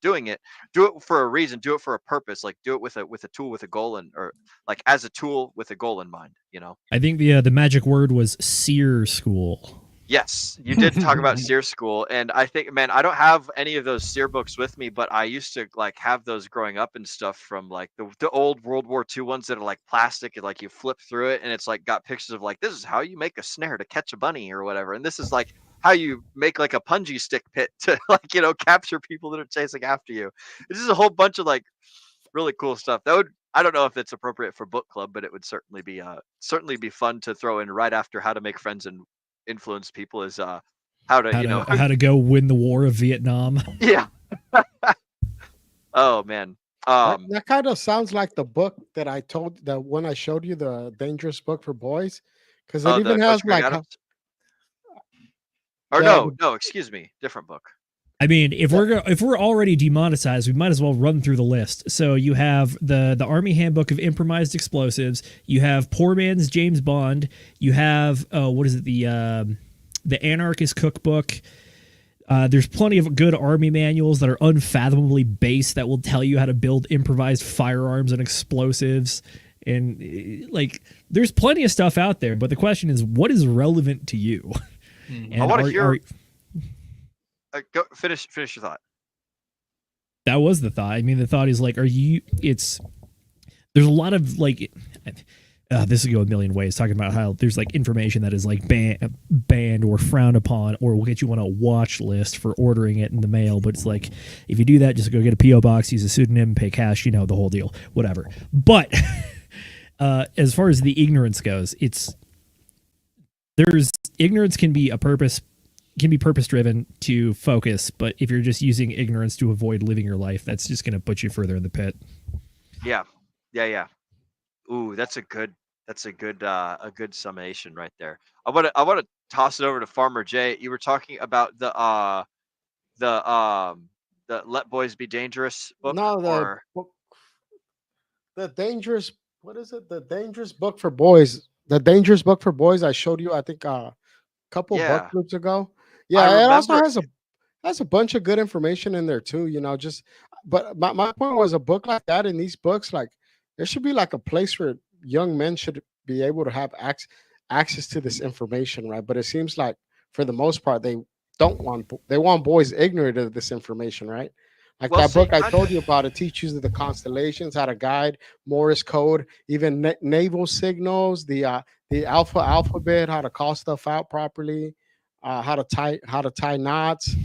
doing it. Do it for a reason, do it for a purpose, like do it with a tool, with a goal, or like as a tool with a goal in mind, I think the magic word was Seer School. Yes, you did talk about Seer School, and I think, man, I don't have any of those Seer books with me, but I used to like have those growing up and stuff, from like the old World War II ones that are like plastic, and like you flip through it and it's like got pictures of like, this is how you make a snare to catch a bunny or whatever, and this is like how you make like a punji stick pit to like capture people that are chasing after you. This is a whole bunch of like really cool stuff. I don't know if it's appropriate for book club, but it would certainly be fun to throw in right after How to Make Friends and Influence People, is how to go win the war of Vietnam. Yeah. Oh man. That kind of sounds like the book that I told, that when I showed you, the dangerous book for boys, because it even has like no, excuse me, different book. I mean, if we're already demonetized, we might as well run through the list. So you have the Army Handbook of Improvised Explosives. You have Poor Man's James Bond. You have the Anarchist Cookbook. There's plenty of good army manuals that are unfathomably base that will tell you how to build improvised firearms and explosives. And like, there's plenty of stuff out there. But the question is, what is relevant to you? And I want to hear. Go finish your thought. That was the thought. I mean, the thought is like, there's a lot of like, this will go a million ways, talking about how there's like information that is like banned or frowned upon, or will get you on a watch list for ordering it in the mail. But it's like, if you do that, just go get a P.O. box, use a pseudonym, pay cash, the whole deal, whatever. But as far as the ignorance goes, ignorance can be purpose driven to focus, but if you're just using ignorance to avoid living your life, that's just going to put you further in the pit. Yeah. Ooh, that's a good summation right there. I want to toss it over to Farmer Jay. You were talking about the the Let Boys Be Dangerous book? No, Or the dangerous. What is it? The dangerous book for boys. The dangerous book for boys. I showed you. I think a couple book yeah, groups ago. I Yeah, it also remember. has a bunch of good information in there too. Just but my point was a book like that in these books, like there should be like a place where young men should be able to have access to this information, right? But it seems like for the most part they don't want they want boys ignorant of this information, right? Like Well, that see, book I told you about, it teaches you the constellations, how to guide Morse code, even naval signals, the alphabet, how to call stuff out properly, how to tie knots,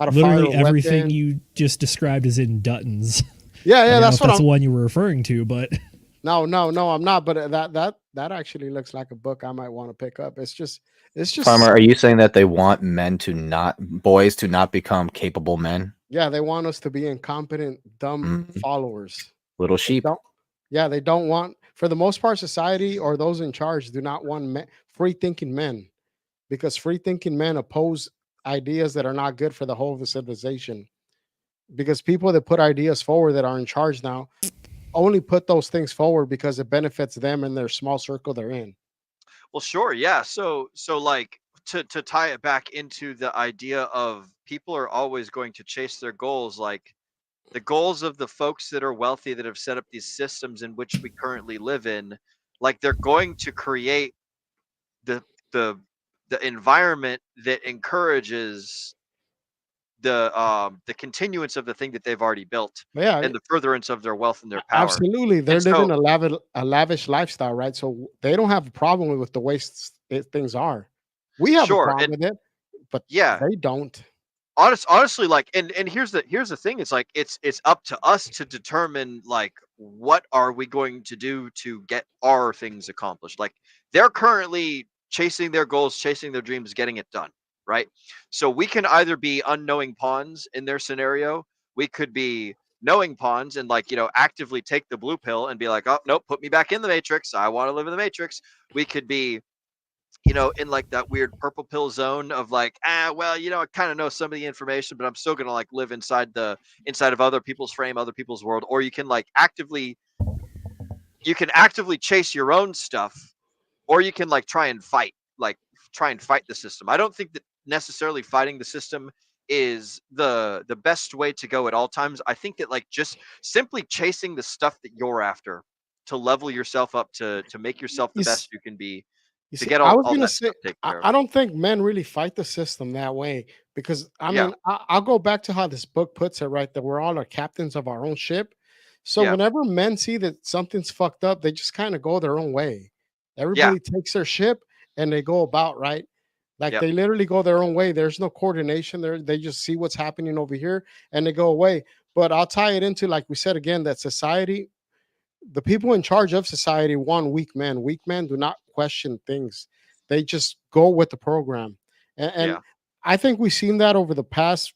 how to fire Literally a everything weapon. you just described is in Dutton's. Yeah, I don't know that's if what that's I'm. the one you were referring to, but No, I'm not. But that actually looks like a book I might want to pick up. It's Farmer, just are you saying that they want boys to not become capable men? yeah, they want us to be incompetent, dumb Mhm. followers. Little They sheep. don't. Yeah, they don't want. For the most part, society or those in charge do not want free thinking men, because free thinking men oppose ideas that are not good for the whole of the civilization. Because people that put ideas forward that are in charge now only put those things forward because it benefits them and their small circle they're in. Well, sure, yeah. So like to tie it back into the idea of people are always going to chase their goals, like the goals of the folks that are wealthy that have set up these systems in which we currently live in, like they're going to create the the the environment that encourages the continuance of the thing that they've already built But yeah, and the furtherance of their wealth and their power. absolutely. And They're living so, a lavish lifestyle, right? So they don't have a problem with the way things are. We have a sure, problem and with it, but yeah, they don't. honestly, like, and here's the thing, it's like it's up to us to determine like what are we going to do to get our things accomplished. Like they're currently chasing their goals, chasing their dreams, getting it done, right? So we can either be unknowing pawns in their scenario, we could be knowing pawns and, like, actively take the blue pill and be like, oh nope, put me back in the matrix, I want to live in the matrix. We could be, in like that weird purple pill zone of like, well, I kind of know some of the information, but I'm still gonna like live inside of other people's frame, other people's world. Or you can actively chase your own stuff, or you can like try and fight the system. I don't think that necessarily fighting the system is the best way to go at all times. I think that like just simply chasing the stuff that you're after to level yourself up, to make yourself the You, best you can be, You to see, get I all, was all gonna that say stuff taken I, care of. I don't think men really fight the system that way because I Yeah. mean I'll go back to how this book puts it, right? That we're all our captains of our own ship. So Yeah. whenever men see that something's fucked up, they just kind of go their own way. Yeah. Everybody takes their ship and they go about, right? Like Yep. they literally go their own way. There's no coordination there. They just see what's happening over here and they go away. But I'll tie it into, like we said again, that society, the people in charge of society want weak men. Weak men do not question things. They just go with the program. And Yeah. I think we've seen that over the past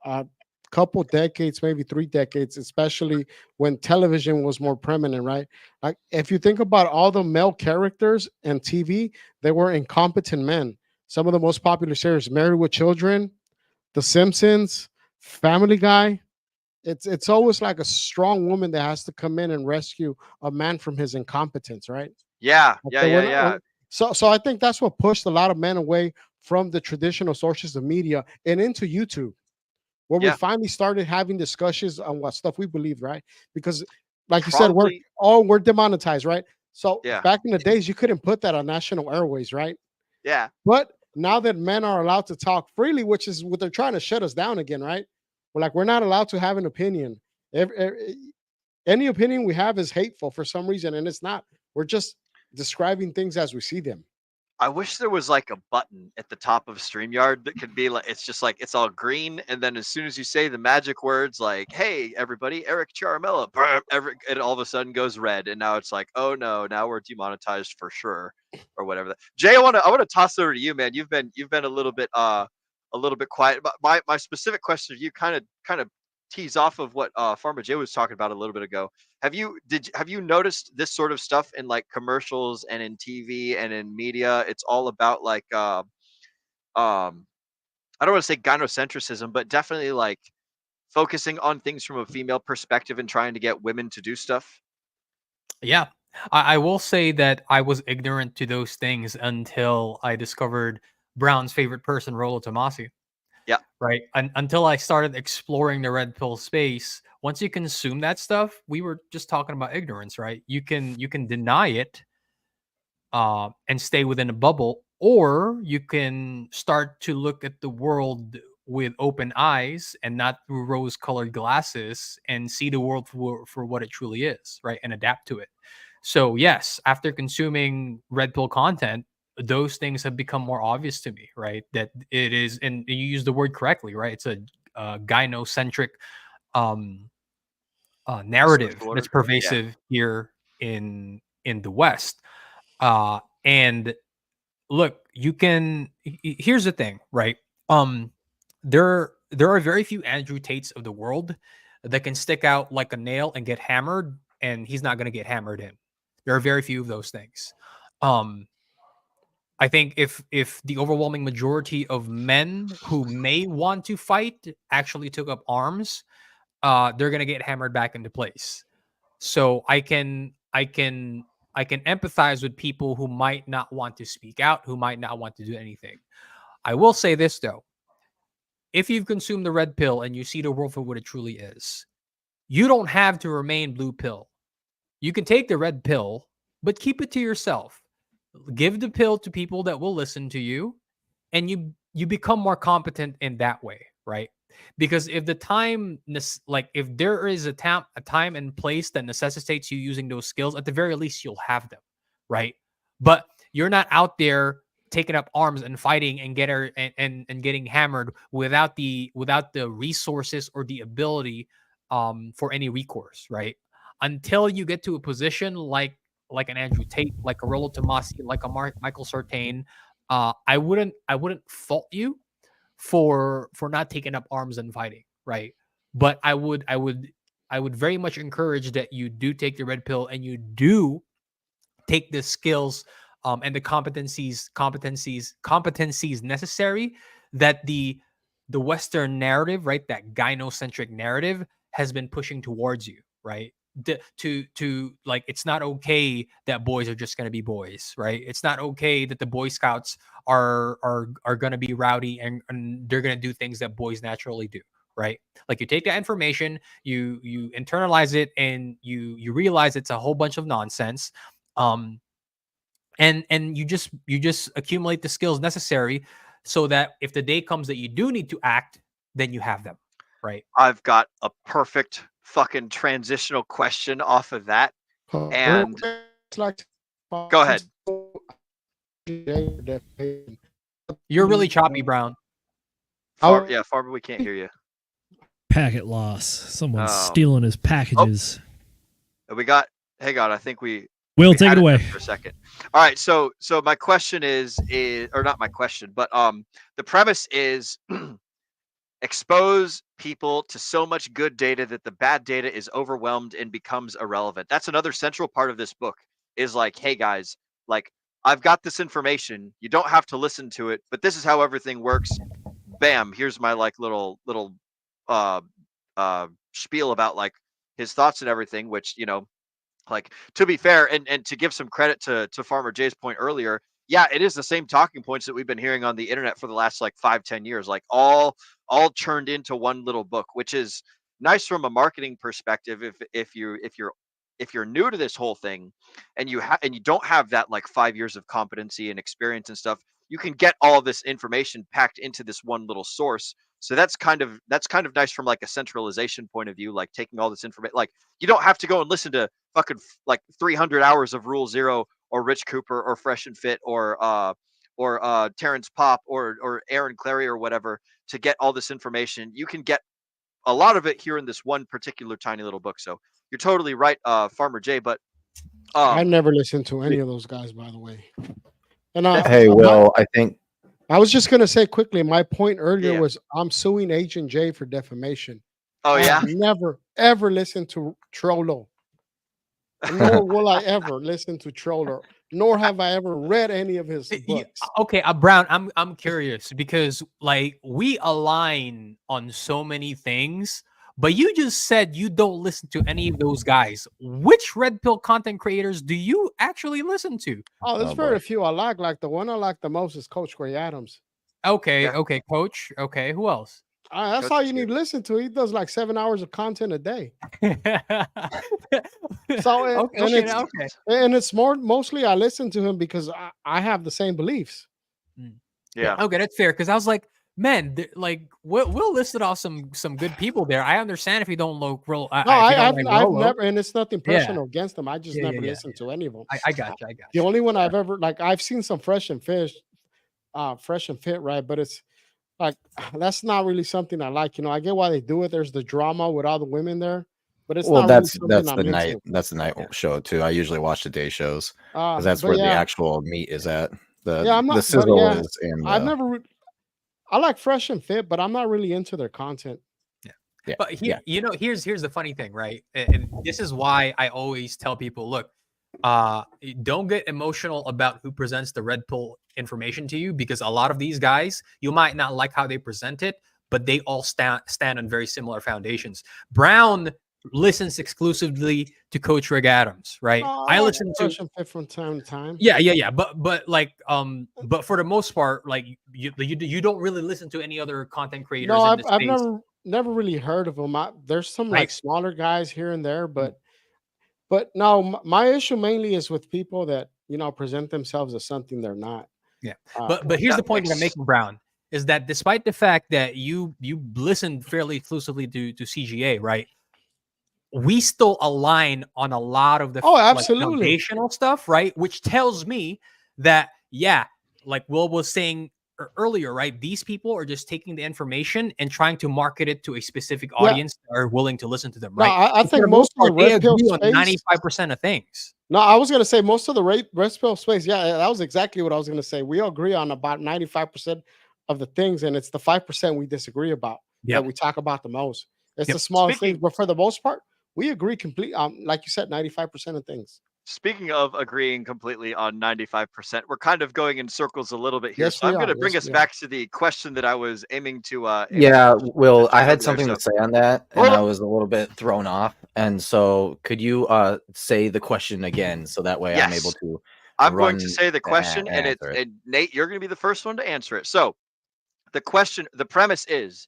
uh, couple decades, maybe 3 decades, especially when television was more prominent, right? Like if you think about all the male characters in TV, they were incompetent men. Some of the most popular series, Married with Children, The Simpsons, Family Guy, it's always like a strong woman that has to come in and rescue a man from his incompetence, right? Yeah. Like Yeah. they Yeah. were not, Yeah. so I think that's what pushed a lot of men away from the traditional sources of media and into YouTube, where we Yeah. finally started having discussions on what stuff we believed, right? Because, like you said, Probably. we're demonetized, right? So Yeah. back in the days, you couldn't put that on national airways, right? Yeah. But now that men are allowed to talk freely, which is what they're trying to shut us down again, right? We're not allowed to have an opinion. Any opinion we have is hateful for some reason, and it's not. We're just describing things as we see them. I wish there was like a button at the top of StreamYard that could be like, it's just like it's all green, and then as soon as you say the magic words like, "Hey everybody, Eric Charamella," it all of a sudden goes red, and now it's like, "Oh no, now we're demonetized for sure," or whatever. Jay, I want to toss it over to you, man. You've been a little bit quiet. But my specific question to you kind of tease off of what Farmer Jay was talking about a little bit ago. Have you noticed this sort of stuff in like commercials and in TV and in media? It's all about like um I don't want to say gynocentrism, but definitely like focusing on things from a female perspective and trying to get women to do stuff? Yeah. I will say that I was ignorant to those things until I discovered Brown's favorite person, Rollo Tomasi. Yeah. Right. Until I started exploring the red pill space. Once you consume that stuff, we were just talking about ignorance, right? You can deny it and stay within a bubble, or you can start to look at the world with open eyes and not through rose-colored glasses and see the world for what it truly is, right? And adapt to it. So yes, after consuming red pill content, those things have become more obvious to me, right? That it is, and you use the word correctly, right? It's a gynocentric narrative that's pervasive here in the West. And look, you can. Here's the thing, right? There are very few Andrew Tates of the world that can stick out like a nail and get hammered, and he's not going to get hammered in. There are very few of those things. I think if the overwhelming majority of men who may want to fight actually took up arms, they're going to get hammered back into place. So I can empathize with people who might not want to speak out, who might not want to do anything. I will say this though. If you've consumed the red pill and you see the world for what it truly is, you don't have to remain blue pill. You can take the red pill, but keep it to yourself. Give the pill to people that will listen to you, and you become more competent in that way, right? Because if the time, like if there is a time and place that necessitates you using those skills, at the very least you'll have them, right? But you're not out there taking up arms and fighting and getting hammered without the resources or the ability for any recourse, right? Until you get to a position like an Andrew Tate, like a Rollo Tomasi, like a Michael Sartain, I wouldn't fault you for not taking up arms and fighting, right? But I would very much encourage that you do take the red pill and you do take the skills and the competencies necessary that the Western narrative, right, that gynocentric narrative has been pushing towards you, right? To like, it's not okay that boys are just going to be boys, right? It's not okay that the Boy Scouts are going to be rowdy and they're going to do things that boys naturally do, right? Like, you take that information, you internalize it, and you realize it's a whole bunch of nonsense, and you just accumulate the skills necessary so that if the day comes that you do need to act, then you have them, right? I've got a perfect fucking transitional question off of that. And go ahead. You're really choppy, Brown. Farmer, we can't hear you. Packet loss. Someone's stealing his packages. We got. Hang on, I think we. Will, take it away for a second. All right, so my question is or not my question, but the premise is expose people to so much good data that the bad data is overwhelmed and becomes irrelevant. That's another central part of this book, is like, hey guys, like, I've got this information. You don't have to listen to it, but this is how everything works. Bam, here's my like little spiel about like his thoughts and everything, which, you know, like, to be fair and to give some credit to Farmer Jay's point earlier, yeah, it is the same talking points that we've been hearing on the internet for the last like 5-10 years, like all churned into one little book, which is nice from a marketing perspective. If you're new to this whole thing and you don't have that like 5 years of competency and experience and stuff, you can get all of this information packed into this one little source. So that's kind of nice from like a centralization point of view, like taking all this information. Like, you don't have to go and listen to fucking like 300 hours of Rule Zero or Rich Cooper or Fresh and Fit or Terrence Popp or Aaron Clary or whatever to get all this information. You can get a lot of it here in this one particular tiny little book. So you're totally right, Farmer Jay. But I never listened to any of those guys, by the way. And hey, Will, I think I was just gonna say quickly. My point earlier was I'm suing Agent J for defamation. Oh yeah, I've never ever listened to Trollo, nor will I ever listen to Troller, nor have I ever read any of his books. Okay, Brown, I'm curious because like we align on so many things, But you just said you don't listen to any of those guys. Which red pill content creators do you actually listen to? Oh, there's very few I like. Like the one I like the most is Coach Gray Adams. Okay, okay, Coach. Okay, who else? That's all you need to listen to. He does like 7 hours of content a day. So it's mostly I listen to him because I have the same beliefs. Yeah. Okay, that's fair. Because I was like, man, like Will listed off some good people there. I understand if you don't look real. I've never, and it's nothing personal against them. I just never listened to any of them. I got you. The only one I've ever I've seen some Fresh and Fit, right? But it's like that's not really something I like. I get why they do it. There's the drama with all the women there, but it's not that's really the night show too. I usually watch the day shows because that's where the actual meat is at. The sizzle is in. I like Fresh and Fit, but I'm not really into their content. Yeah. But here's the funny thing, right? And this is why I always tell people, look, don't get emotional about who presents the red pill information to you, because a lot of these guys, you might not like how they present it, but they all stand on very similar foundations. Brown listens exclusively to Coach Rick Adams, right? I listen to Fresh and Fit from time to time. Yeah. But like, but for the most part, like you don't really listen to any other content creators. No, I've never really heard of them. There's some like smaller guys here and there, but no, my issue mainly is with people that present themselves as something they're not. Yeah, but here's the point that I'm making, Brown, is that despite the fact that you listen fairly exclusively to CGA, right? We still align on a lot of the foundational stuff, right? Which tells me that, like Will was saying earlier, right? These people are just taking the information and trying to market it to a specific audience that are willing to listen to them, right? No, I think most of the red pill space, 95% of things. No, I was going to say most of the red pill space. Yeah, that was exactly what I was going to say. We all agree on about 95% of the things, and it's the 5% we disagree about that we talk about the most. It's the smallest things, but for the most part, we agree completely. Like you said, 95% of things. Speaking of agreeing completely on 95%, we're kind of going in circles a little bit here. So I'm going to bring us back to the question that I was aiming to. Will, I had something to say on that, and I was a little bit thrown off. And so, could you say the question again, so that way I'm able to? I'm going to say the question, and Nate, you're going to be the first one to answer it. So, the premise is: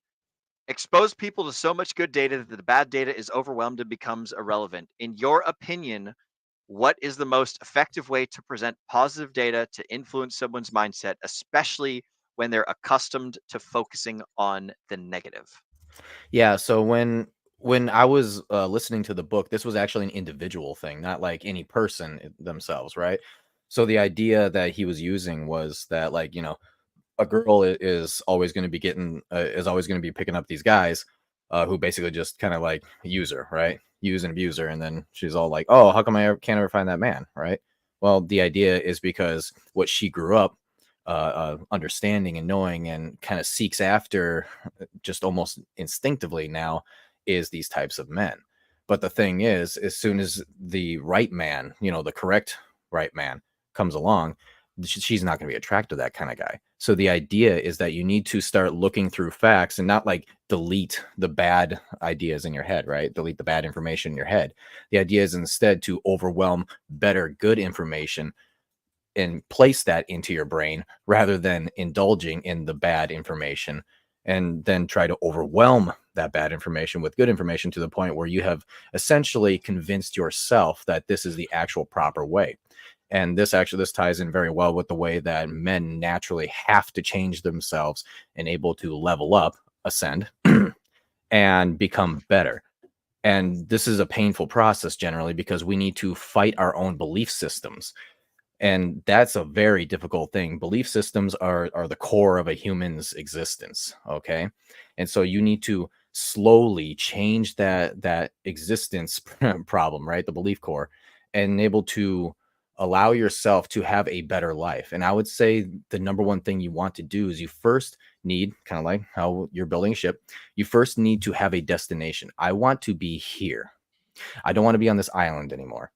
expose people to so much good data that the bad data is overwhelmed and becomes irrelevant. In your opinion, what is the most effective way to present positive data to influence someone's mindset, especially when they're accustomed to focusing on the negative? Yeah. So when I was listening to the book, this was actually an individual thing, not like any person themselves, right? So the idea that he was using was that, like, a girl is always going to be picking up these guys who basically just kind of like use her, right? Use and abuse her, and then she's all like, "Oh, how come I can't ever find that man?" Right? Well, the idea is because what she grew up understanding and knowing and kind of seeks after, just almost instinctively now, is these types of men. But the thing is, as soon as the right man, the correct right man comes along, she's not going to be attracted to that kind of guy. So the idea is that you need to start looking through facts and not like delete the bad ideas in your head, right? Delete the bad information in your head. The idea is instead to overwhelm better, good information and place that into your brain rather than indulging in the bad information, and then try to overwhelm that bad information with good information to the point where you have essentially convinced yourself that this is the actual proper way. And this ties in very well with the way that men naturally have to change themselves and able to level up, ascend, and become better. And this is a painful process generally because we need to fight our own belief systems. And that's a very difficult thing. Belief systems are the core of a human's existence, okay? And so you need to slowly change that existence problem, right? The belief core, and able to allow yourself to have a better life. And I would say the number one thing you want to do is you first need, kind of like how you're building a ship, you first need to have a destination. I want to be here. I don't want to be on this island anymore.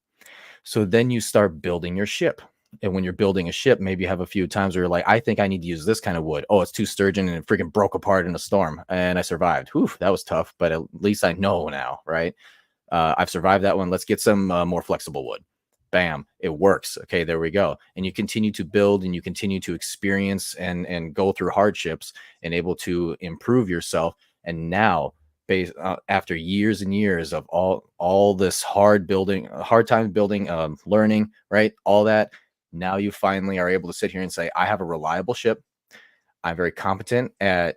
So then you start building your ship. And when you're building a ship, maybe you have a few times where you're like, I think I need to use this kind of wood. Oh, it's too sturgeon and it freaking broke apart in a storm. And I survived. Whew, that was tough, but at least I know now, right? I've survived that one. Let's get some more flexible wood. Bam, it works. Okay, there we go. And you continue to build and you continue to experience and go through hardships and able to improve yourself. And now, based after years and years of all this hard time building, learning, right? All that. Now you finally are able to sit here and say, I have a reliable ship. I'm very competent at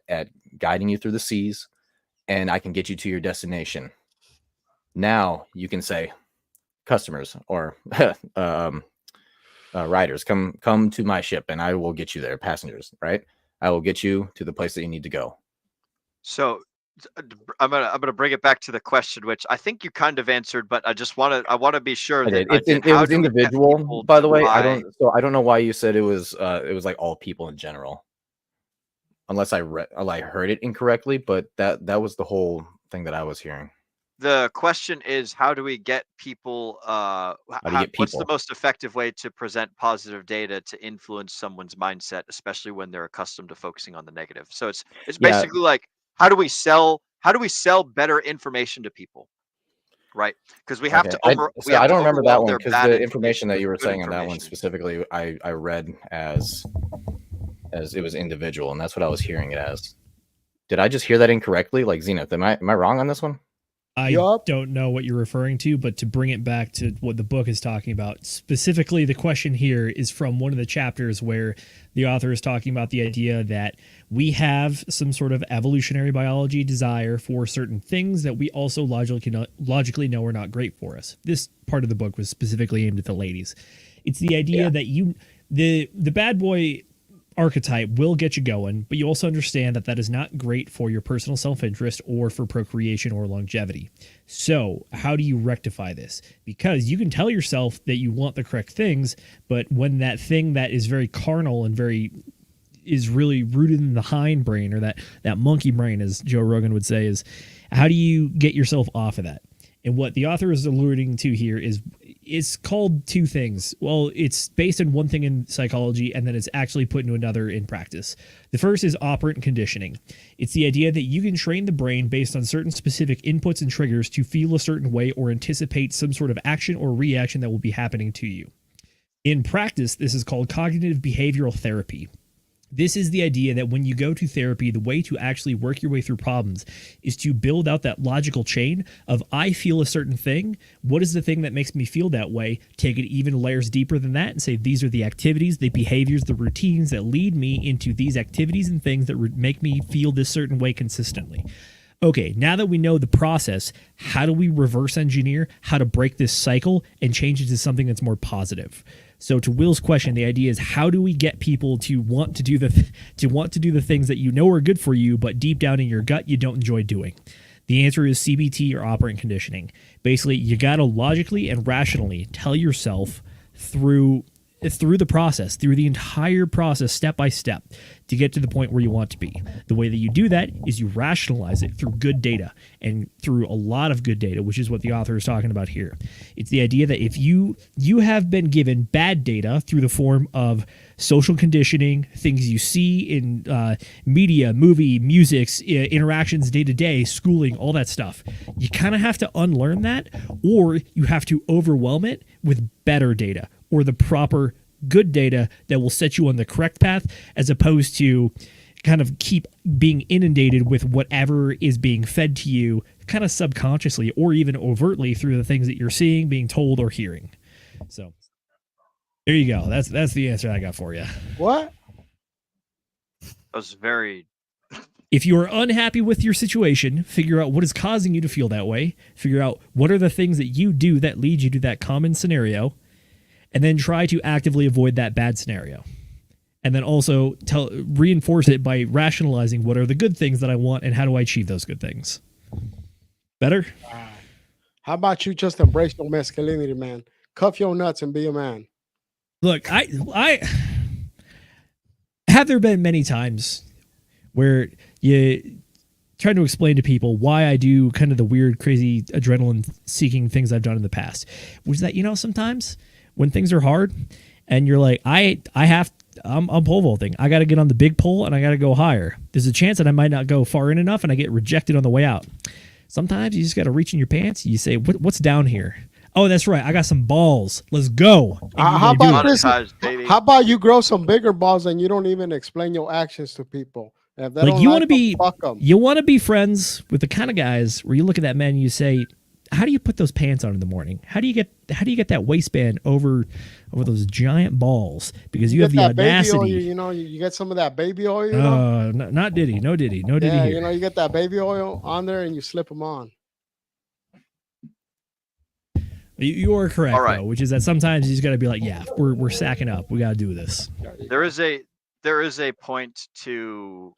guiding you through the seas, and I can get you to your destination. Now you can say, customers or riders, come to my ship and I will get you there. Passengers, right? I will get you to the place that you need to go. So I'm gonna bring it back to the question, which I think you kind of answered, but I want to be sure that it was individual, by the way. I don't know why you said it was like all people in general, unless I heard it incorrectly, but that was the whole thing that I was hearing. The question is, how do we get people? What's the most effective way to present positive data to influence someone's mindset, especially when they're accustomed to focusing on the negative? So it's basically like, how do we sell better information to people, right? Because we have to. I don't remember that one, because the information that you were saying on that one specifically, I read as it was individual, and that's what I was hearing it as. Did I just hear that incorrectly? Like, Zenith, am I wrong on this one? I don't know what you're referring to, but to bring it back to what the book is talking about, specifically the question here is from one of the chapters where the author is talking about the idea that we have some sort of evolutionary biology desire for certain things that we also logically know are not great for us. This part of the book was specifically aimed at the ladies. It's the idea that the bad boy archetype will get you going, but you also understand that is not great for your personal self-interest or for procreation or longevity. So how do you rectify this? Because you can tell yourself that you want the correct things, but when that thing that is very carnal and is really rooted in the hindbrain, or that monkey brain, as Joe Rogan would say, is how do you get yourself off of that? And what the author is alluding to here is it's called two things. Well, it's based on one thing in psychology, and then it's actually put into another in practice. The first is operant conditioning. It's the idea that you can train the brain based on certain specific inputs and triggers to feel a certain way or anticipate some sort of action or reaction that will be happening to you. In practice, this is called cognitive behavioral therapy. This is the idea that when you go to therapy, the way to actually work your way through problems is to build out that logical chain of, I feel a certain thing. What is the thing that makes me feel that way? Take it even layers deeper than that and say, these are the activities, the behaviors, the routines that lead me into these activities and things that make me feel this certain way consistently. Okay, now that we know the process, how do we reverse engineer how to break this cycle and change it to something that's more positive? So to Will's question, the idea is, how do we get people to want to do the things that you know are good for you, but deep down in your gut you don't enjoy doing? The answer is CBT, or operant conditioning. Basically, you got to logically and rationally tell yourself through the process, through the entire process, step by step, to get to the point where you want to be. The way that you do that is you rationalize it through good data, and through a lot of good data, which is what the author is talking about here. It's the idea that if you have been given bad data through the form of social conditioning, things you see in media, movie, music, interactions day to day, schooling, all that stuff, you kind of have to unlearn that, or you have to overwhelm it with better data, or the proper good data that will set you on the correct path, as opposed to kind of keep being inundated with whatever is being fed to you kind of subconsciously or even overtly through the things that you're seeing, being told, or hearing. So there you go. That's the answer I got for you. What? That was very... If you are unhappy with your situation, figure out what is causing you to feel that way. Figure out what are the things that you do that lead you to that common scenario, and then try to actively avoid that bad scenario. And then also reinforce it by rationalizing what are the good things that I want and how do I achieve those good things. Better? How about you just embrace your masculinity, man? Cuff your nuts and be a man. Look, I have there been many times where you try to explain to people why I do kind of the weird, crazy, adrenaline-seeking things I've done in the past, which is that, sometimes when things are hard and you're like, I'm pole vaulting. I got to get on the big pole and I got to go higher. There's a chance that I might not go far in enough and I get rejected on the way out. Sometimes you just got to reach in your pants. You say, what's down here? Oh, that's right. I got some balls. Let's go. How about you grow some bigger balls and you don't even explain your actions to people? If they like don't you want to be, fuck 'em. you want to be friends with the kind of guys where you look at that man and you say, how do you put those pants on in the morning? How do you get that waistband over those giant balls? Because you have the audacity. Baby oil, you know, you get some of that baby oil. You know? Not Diddy, no Diddy Yeah, here. you know, you get that baby oil on there and you slip them on. You are correct, right. though, which is that sometimes you just got to be like, yeah, we're sacking up. We got to do this. There is a point to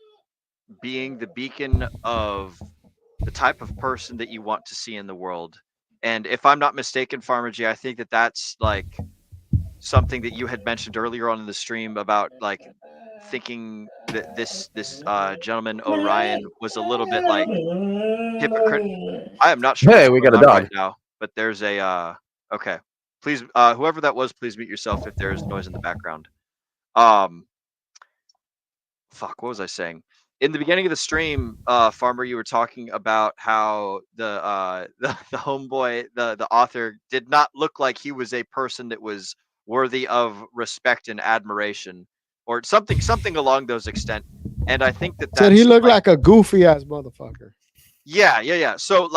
being the beacon of the type of person that you want to see in the world. And if I'm not mistaken, Farmer G, I think that's like something that you had mentioned earlier on in the stream about like thinking that this gentleman Orion was a little bit like hypocrite. I am not sure Hey, we got a dog right now, but there's a okay. Please, whoever that was, please mute yourself if there is noise in the background. Fuck, what was I saying? In the beginning of the stream, Farmer, you were talking about how the homeboy, the author, did not look like he was a person that was worthy of respect and admiration, or something along those extent. And I think that he looked like a goofy ass motherfucker. Yeah. So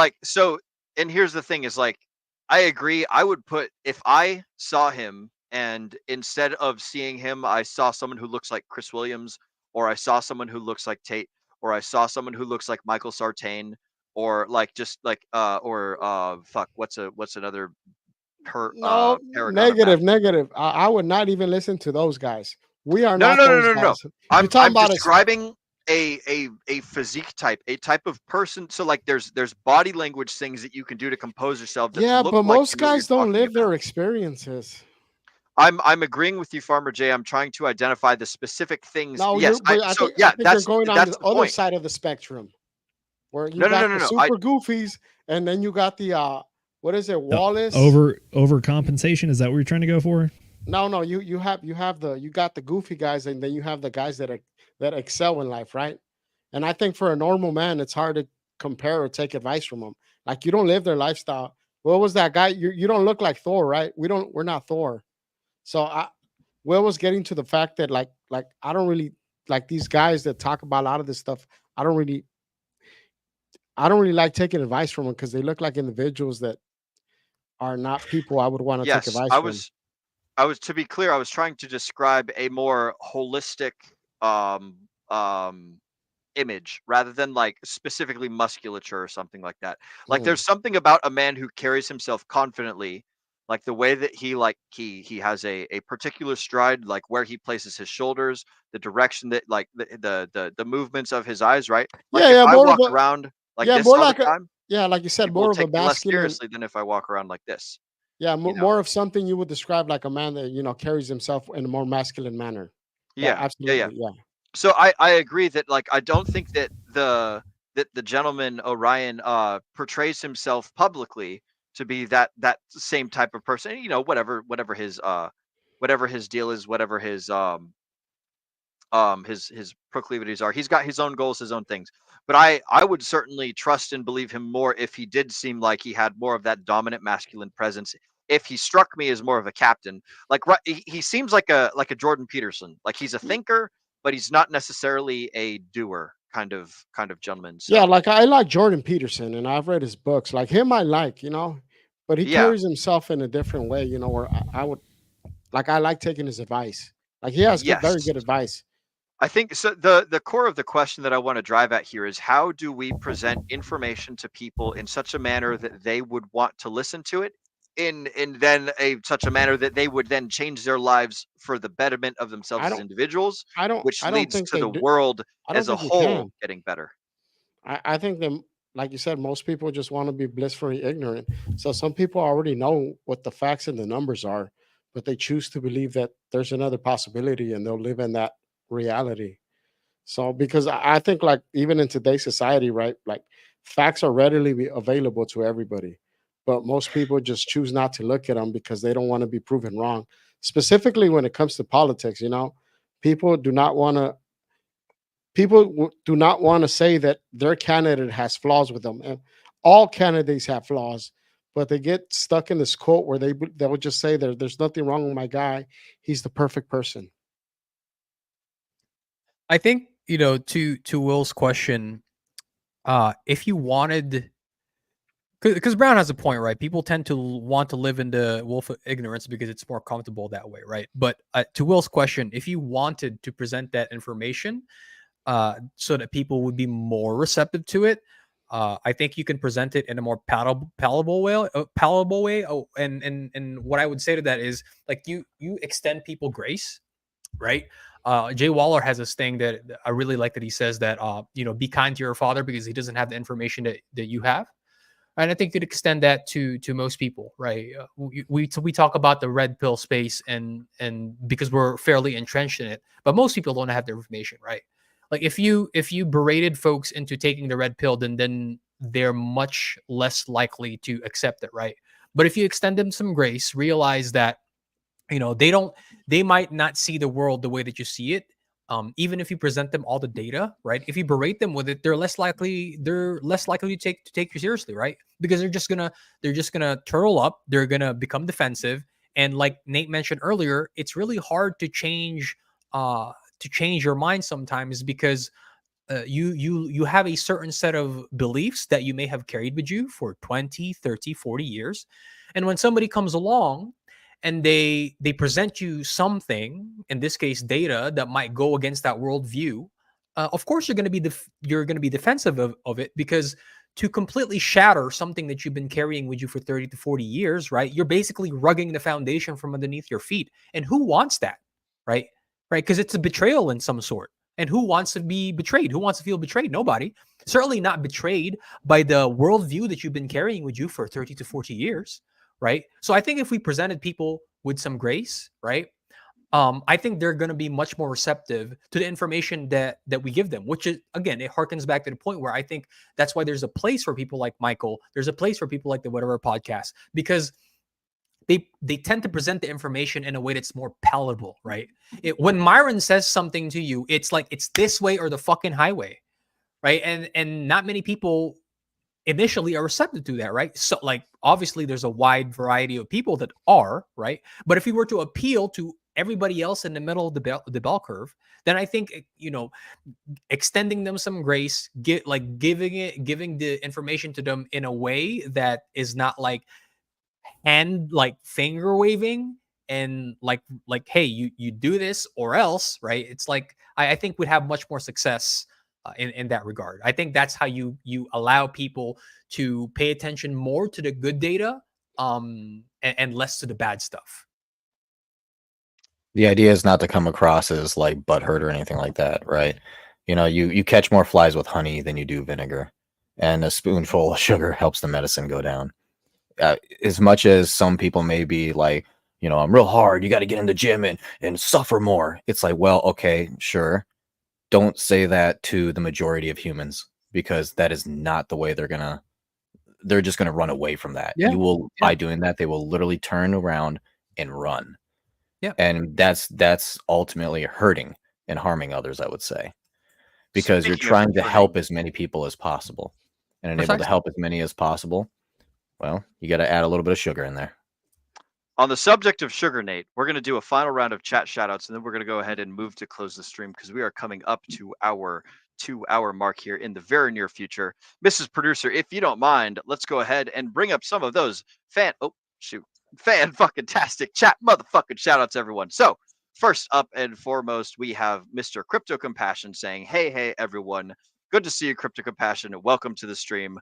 and here's the thing: is like, I agree. I would put, if I saw him and instead of seeing him, I saw someone who looks like Chris Williams, or I saw someone who looks like Tate, or I saw someone who looks like Michael Sartain, or like just like fuck, what's another negative. I would not even listen to those guys. We are not those guys. I'm describing a physique type, a type of person. So like there's body language things that you can do to compose yourself. Yeah, but most guys don't live their experiences. I'm agreeing with you, Farmer J. I'm trying to identify the specific things. No, yes, I think you're going on the other side of the spectrum, where you got the super goofies, and then you got the what is it, Wallace? Overcompensation. Is that what you're trying to go for? No, you got the goofy guys, and then you have the guys that excel in life, right? And I think for a normal man, it's hard to compare or take advice from them. Like, you don't live their lifestyle. What was that guy? You don't look like Thor, right? We're not Thor. So Will was getting to the fact that like I don't really like these guys that talk about a lot of this stuff. I don't really like taking advice from them because they look like individuals that are not people I would want to take advice from. I was, to be clear, I was trying to describe a more holistic image rather than like specifically musculature or something like that. Like there's something about a man who carries himself confidently, like the way that he has a particular stride, like where he places his shoulders, the direction that like the movements of his eyes, right? Like if I walk around like this all the time, like you said, more of a masculine, less seriously than if I walk around like this. Yeah, more of something you would describe like a man that carries himself in a more masculine manner. Yeah, absolutely. Yeah. So I agree that like I don't think that the gentleman Orion portrays himself publicly to be that same type of person. Whatever his deal is, whatever his proclivities are. He's got his own goals, his own things. But I would certainly trust and believe him more if he did seem like he had more of that dominant masculine presence. If he struck me as more of a captain, like he seems like a Jordan Peterson. Like he's a thinker, but he's not necessarily a doer kind of gentleman. So. Yeah, like I like Jordan Peterson, and I've read his books. Like him, I like, but he carries himself in a different way, where I would I like taking his advice. Like he has very good advice. I think so. The core of the question that I want to drive at here is, how do we present information to people in such a manner that they would want to listen to it, in then such a manner that they would then change their lives for the betterment of themselves as individuals, which leads to the world as a whole getting better. I think that, like you said, most people just want to be blissfully ignorant. So some people already know what the facts and the numbers are, but they choose to believe that there's another possibility and they'll live in that reality. So because I think like even in today's society, right, like facts are readily available to everybody, but most people just choose not to look at them because they don't want to be proven wrong. Specifically when it comes to politics, people do not want to. People do not want to say that their candidate has flaws with them, and all candidates have flaws. But they get stuck in this quote where they'll just say there's nothing wrong with my guy. He's the perfect person. I think, to Will's question, if you wanted, because Brown has a point, right? People tend to want to live in the wolf of ignorance because it's more comfortable that way, right? But to Will's question, if you wanted to present that information so that people would be more receptive to it, I think you can present it in a more palatable way. Oh, and what I would say to that is, like, you extend people grace, right? Jay Waller has this thing that I really like, that he says that be kind to your father because he doesn't have the information that you have. And I think you'd extend that to most people, right? We talk about the red pill space and because we're fairly entrenched in it, but most people don't have the information, right? Like if you berated folks into taking the red pill, then they're much less likely to accept it, right? But if you extend them some grace, realize that they might not see the world the way that you see it. Even if you present them all the data, right? If you berate them with it, they're less likely to take you seriously, right? Because they're just gonna turtle up, they're gonna become defensive, and like Nate mentioned earlier, it's really hard to change your mind sometimes because you have a certain set of beliefs that you may have carried with you for 20, 30, 40 years, and when somebody comes along and they present you something, in this case data, that might go against that worldview, of course you're going to be defensive of it, because to completely shatter something that you've been carrying with you for 30 to 40 years, right? You're basically rugging the foundation from underneath your feet. And who wants that, right? Because it's a betrayal in some sort. And who wants to be betrayed? Who wants to feel betrayed? Nobody. Certainly not betrayed by the worldview that you've been carrying with you for 30 to 40 years. Right. So I think if we presented people with some grace, right, I think they're going to be much more receptive to the information that we give them, which is, again, it harkens back to the point where I think that's why there's a place for people like Michael. There's a place for people like the Whatever Podcast, because they tend to present the information in a way that's more palatable, right? When Myron says something to you, it's like it's this way or the fucking highway, right? And not many people initially are receptive to that, right? So, like, obviously there's a wide variety of people that are, right? But if we were to appeal to everybody else in the middle of the bell curve, then I think, extending them some grace, giving the information to them in a way that is not like finger waving and like hey, you do this or else, right? It's like I think we'd have much more success in that regard. I think that's how you allow people to pay attention more to the good data and less to the bad stuff. The idea is not to come across as like butthurt or anything like that, right? You catch more flies with honey than you do vinegar, and a spoonful of sugar helps the medicine go down. As much as some people may be like, I'm real hard, you got to get in the gym and suffer more. It's like, well, okay, sure. Don't say that to the majority of humans, because that is not the way they're just going to run away from that. Yeah. By doing that, they will literally turn around and run. Yeah. And that's ultimately hurting and harming others, I would say, because you're trying to help as many people as possible, and enable to help as many as possible. Well, you got to add a little bit of sugar in there. On the subject of sugar, Nate, we're going to do a final round of chat shoutouts, and then we're going to go ahead and move to close the stream because we are coming up to our 2-hour mark here in the very near future. Mrs. Producer, if you don't mind, let's go ahead and bring up some of those fan fucking tastic chat motherfucking shoutouts, everyone. So first up and foremost, we have Mr. Crypto Compassion saying, hey, everyone. Good to see you, Crypto Compassion. Welcome to the stream.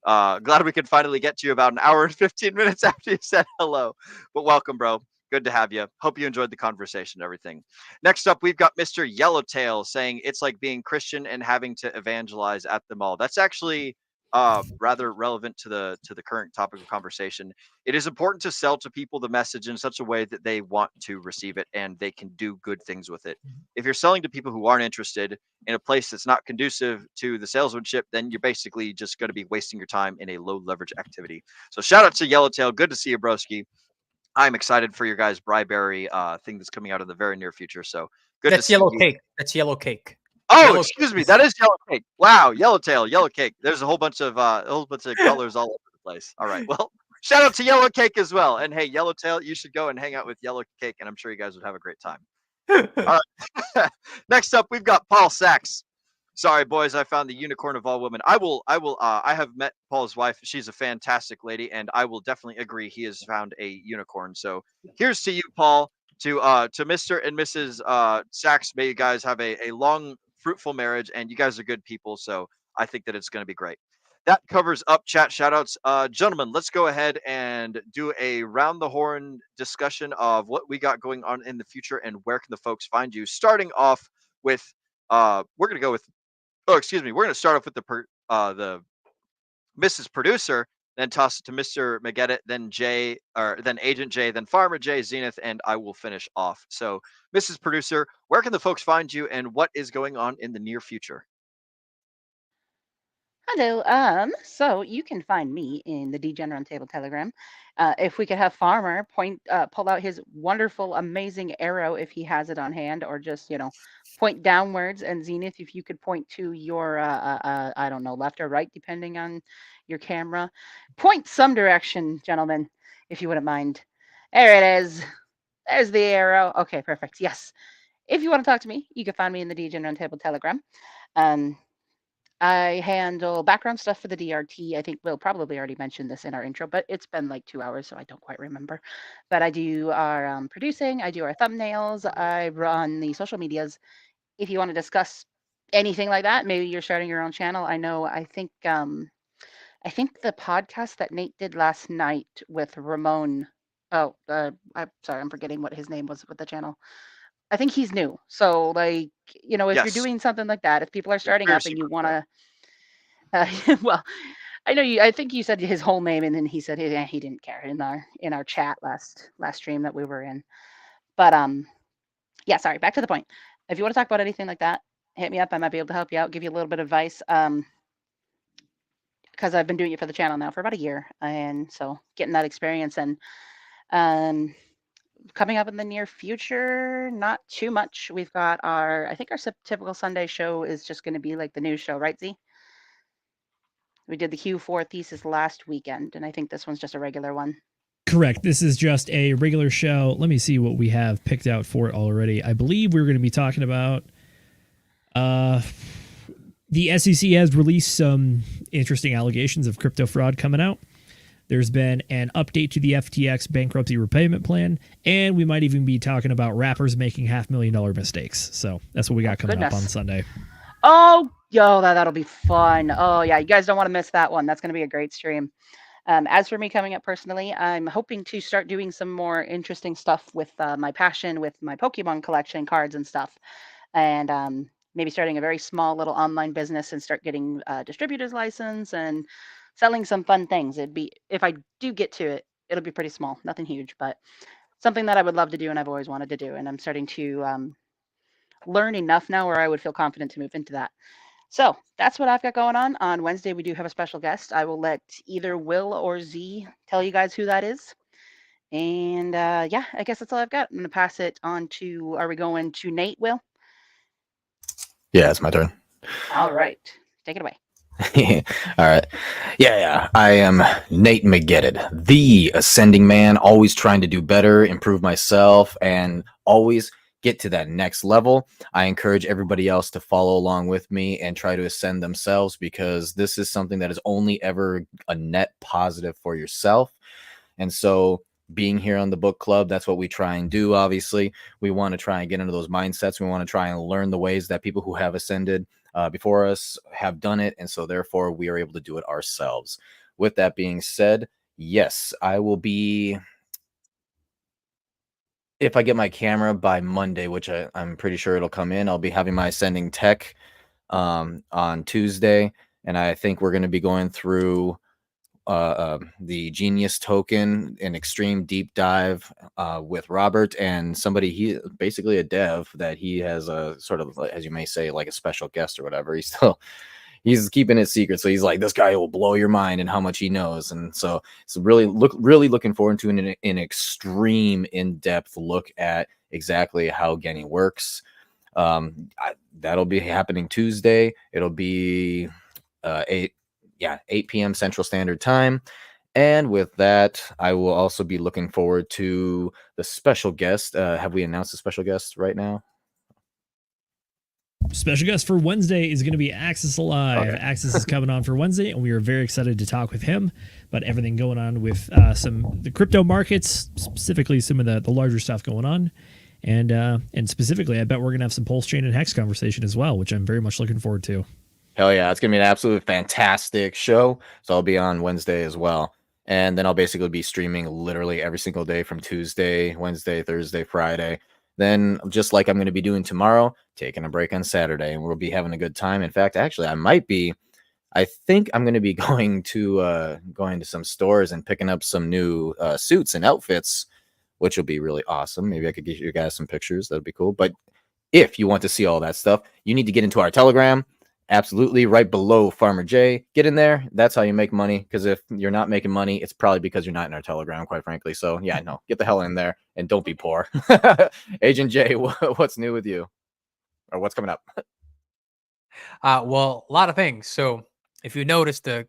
Glad we could finally get to you about an hour and 15 minutes after you said hello. But welcome, bro. Good to have you. Hope you enjoyed the conversation and everything. Next up, we've got Mr. Yellowtail saying it's like being Christian and having to evangelize at the mall. That's actually rather relevant to the current topic of conversation. It is important to sell to people the message in such a way that they want to receive it and they can do good things with it. If you're selling to people who aren't interested in a place that's not conducive to the salesmanship, then you're basically just going to be wasting your time in a low leverage activity. So shout out to Yellowtail. Good to see you, broski. I'm excited for your guys' Bryberry thing that's coming out in the very near future. So good. That's to yellow see cake. That's yellow cake. Oh, Yellow excuse me. cake. That is yellow cake. Wow, Yellowtail, yellow cake. There's a whole bunch of colors all over the place. All right. Well, shout out to Yellow Cake as well. And hey, Yellowtail, you should go and hang out with Yellow Cake, and I'm sure you guys would have a great time. All right. Next up, we've got Paul Sachs. Sorry, boys, I found the unicorn of all women. I have met Paul's wife. She's a fantastic lady, and I will definitely agree he has found a unicorn. So here's to you, Paul, to Mr. and Mrs. Sachs. May you guys have a long, fruitful marriage, and you guys are good people. So I think that it's going to be great. That covers up chat shoutouts. Gentlemen, let's go ahead and do a round the horn discussion of what we got going on in the future and where can the folks find you. Starting off with, we're going to go with, we're going to start off with the Mrs. Producer, then toss it to Mr. McGettit, then Jay, or then Agent Jay, then Farmer Jay, Zenith, and I will finish off. So, Mrs. Producer, where can the folks find you, and what is going on in the near future? Hello. So you can find me in the Degen Roundtable Telegram. If we could have Farmer pull out his wonderful, amazing arrow if he has it on hand, or just point downwards, and Zenith, if you could point to your I don't know, left or right, depending on your camera. Point some direction, gentlemen, if you wouldn't mind. There it is. There's the arrow. Okay, perfect. Yes. If you want to talk to me, you can find me in the Degen Roundtable Telegram. I handle background stuff for the DRT. I think Will probably already mentioned this in our intro, but it's been like 2 hours, so I don't quite remember. But I do our producing, I do our thumbnails, I run the social medias. If you want to discuss anything like that, maybe you're starting your own channel. I think the podcast that Nate did last night with Ramon. I'm sorry, I'm forgetting what his name was with the channel. I think he's new. So, if you're doing something like that, if people are starting up and you want to, well, I think you said his whole name, and then he said he didn't care in our chat last stream that we were in. But yeah, sorry. Back to the point. If you want to talk about anything like that, hit me up. I might be able to help you out, give you a little bit of advice. Because I've been doing it for the channel now for about a year, and so getting that experience and coming up in the near future, not too much. We've got I think our typical Sunday show is just going to be like the news show, right, Z? We did the Q4 thesis last weekend, and I think this one's just a regular one. Correct. This is just a regular show. Let me see what we have picked out for it already. I believe we're going to be talking about the SEC has released some interesting allegations of crypto fraud coming out. There's been an update to the FTX bankruptcy repayment plan, and we might even be talking about rappers making $500,000 mistakes. So that's what we got coming up on Sunday. Oh, that'll be fun. Oh, yeah, you guys don't want to miss that one. That's going to be a great stream. As for me coming up personally, I'm hoping to start doing some more interesting stuff with my passion, with my Pokemon collection cards and stuff. And maybe starting a very small little online business and start getting distributor's license and selling some fun things. If I do get to it, it'll be pretty small, nothing huge, but something that I would love to do and I've always wanted to do. And I'm starting to learn enough now where I would feel confident to move into that. So that's what I've got going on. On Wednesday, we do have a special guest. I will let either Will or Z tell you guys who that is. And yeah, I guess that's all I've got. I'm going to pass it on to, are we going to Nate, Will? Yeah, it's my turn. All right. Take it away. All right. Yeah. I am Nate McGettit, the ascending man, always trying to do better, improve myself, and always get to that next level. I encourage everybody else to follow along with me and try to ascend themselves, because this is something that is only ever a net positive for yourself. And so being here on the book club, that's what we try and do. Obviously, we want to try and get into those mindsets. We want to try and learn the ways that people who have ascended before us have done it. And so therefore we are able to do it ourselves. With that being said, yes, I will be, if I get my camera by Monday, which I'm pretty sure it'll come in, I'll be having my ascending tech on Tuesday. and I think we're going to be going through the Genius token, an extreme deep dive with Robert and somebody, he basically a dev that he has a sort of, as you may say, like a special guest or whatever. He's keeping it secret, so he's like, this guy will blow your mind and how much he knows. And so really looking forward to an extreme in-depth look at exactly how Genny works. That'll be happening Tuesday. It'll be 8 p.m. Central Standard Time. And with that, I will also be looking forward to the special guest. Have we announced the special guest right now? Special guest for Wednesday is going to be Axis Alive. Okay. Axis is coming on for Wednesday, and we are very excited to talk with him about everything going on with the crypto markets, specifically some of the larger stuff going on. And specifically, I bet we're going to have some Pulse Chain and Hex conversation as well, which I'm very much looking forward to. Hell yeah, it's going to be an absolutely fantastic show. So I'll be on Wednesday as well. And then I'll basically be streaming literally every single day from Tuesday, Wednesday, Thursday, Friday. Then, just like I'm going to be doing tomorrow, taking a break on Saturday, and we'll be having a good time. In fact, actually, I think I'm going to be going to some stores and picking up some new suits and outfits, which will be really awesome. Maybe I could get you guys some pictures. That'd be cool. But if you want to see all that stuff, you need to get into our Telegram. Absolutely, right below Farmer J. Get in there. That's how you make money. Because if you're not making money, it's probably because you're not in our Telegram, quite frankly. So yeah, no, get the hell in there and don't be poor. Agent J, what's new with you, or what's coming up? Well, a lot of things. So if you noticed, the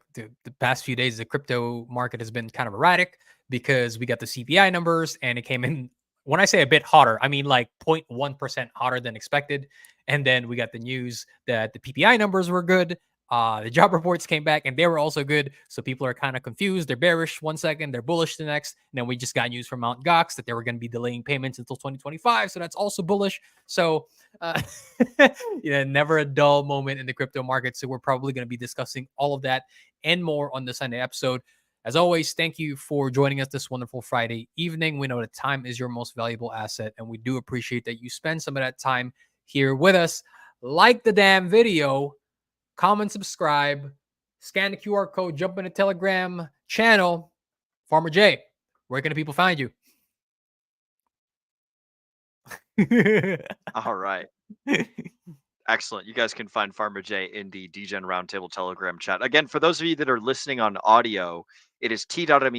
past few days, the crypto market has been kind of erratic because we got the CPI numbers, and it came in. When I say a bit hotter, I mean like 0.1% hotter than expected. And then we got the news that the PPI numbers were good. The job reports came back and they were also good. So people are kind of confused. They're bearish one second, they're bullish the next. And then we just got news from Mt. Gox that they were going to be delaying payments until 2025. So that's also bullish. So never a dull moment in the crypto market. So we're probably going to be discussing all of that and more on the Sunday episode. As always, thank you for joining us this wonderful Friday evening. We know that time is your most valuable asset, and we do appreciate that you spend some of that time here with us. Like the damn video, comment, subscribe, scan the QR code, jump in the Telegram channel. Farmer J, where can the people find you? All right. Excellent. You guys can find Farmer J in the Degen Roundtable Telegram chat. Again, for those of you that are listening on audio, it is t.me/DRT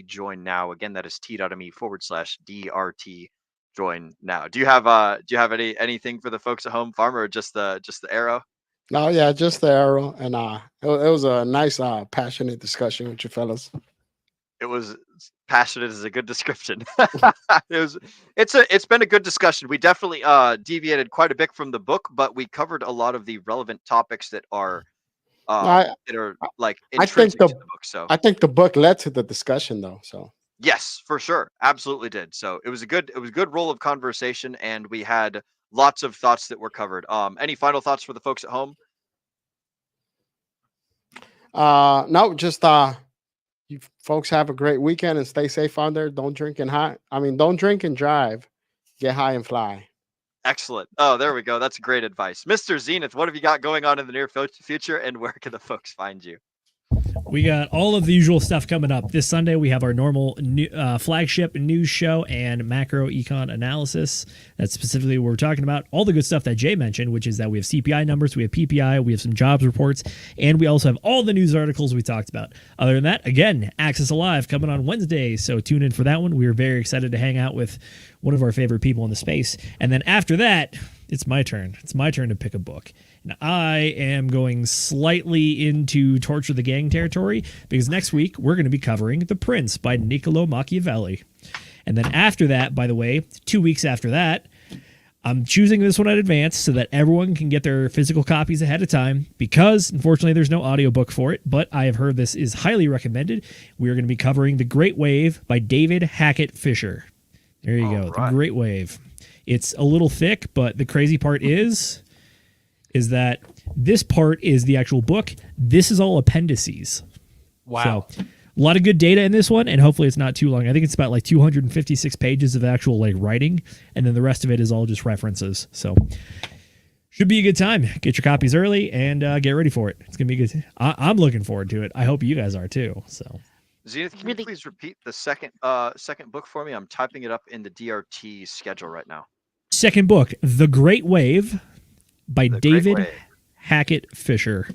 join now. Again, that is t.me/DRT join now. Do you have anything for the folks at home, Farmer, or just the arrow? No, yeah, just the arrow. And it was a nice passionate discussion with you fellas. It was passionate is a good description. It's been a good discussion. We definitely deviated quite a bit from the book, but we covered a lot of the relevant topics that are like intrinsic to the book. So I think the book led to the discussion though. So yes, for sure. Absolutely did. So it was a good roll of conversation, and we had lots of thoughts that were covered. Any final thoughts for the folks at home? No, just you folks have a great weekend and stay safe out there. Don't drink and drive. Get high and fly. Excellent. Oh, there we go. That's great advice. Mr. Zenith, what have you got going on in the near future, and where can the folks find you? We got all of the usual stuff coming up. This Sunday, we have our normal flagship news show and macro econ analysis. That's specifically what we're talking about. All the good stuff that Jay mentioned, which is that we have CPI numbers, we have PPI, we have some jobs reports, and we also have all the news articles we talked about. Other than that, again, Axis Alive coming on Wednesday, so tune in for that one. We are very excited to hang out with one of our favorite people in the space. And then after that, it's my turn. It's my turn to pick a book. And I am going slightly into Torture the Gang territory because next week we're going to be covering The Prince by Niccolo Machiavelli. And then after that, by the way, 2 weeks after that, I'm choosing this one in advance so that everyone can get their physical copies ahead of time because, unfortunately, there's no audiobook for it, but I have heard this is highly recommended. We are going to be covering The Great Wave by David Hackett Fisher. There you go. Right. The Great Wave. It's a little thick, but the crazy part is that this part is the actual book. This is all appendices. Wow. So, a lot of good data in this one, and hopefully it's not too long. I think it's about like 256 pages of actual like writing, and then the rest of it is all just references. So Should be a good time. Get your copies early and get ready for it. It's gonna be good. I'm looking forward to it. I hope you guys are too. So, Zenith, can you please repeat the second book for me? I'm typing it up in the DRT schedule right now. Second book, The Great Wave, by David Hackett Fisher.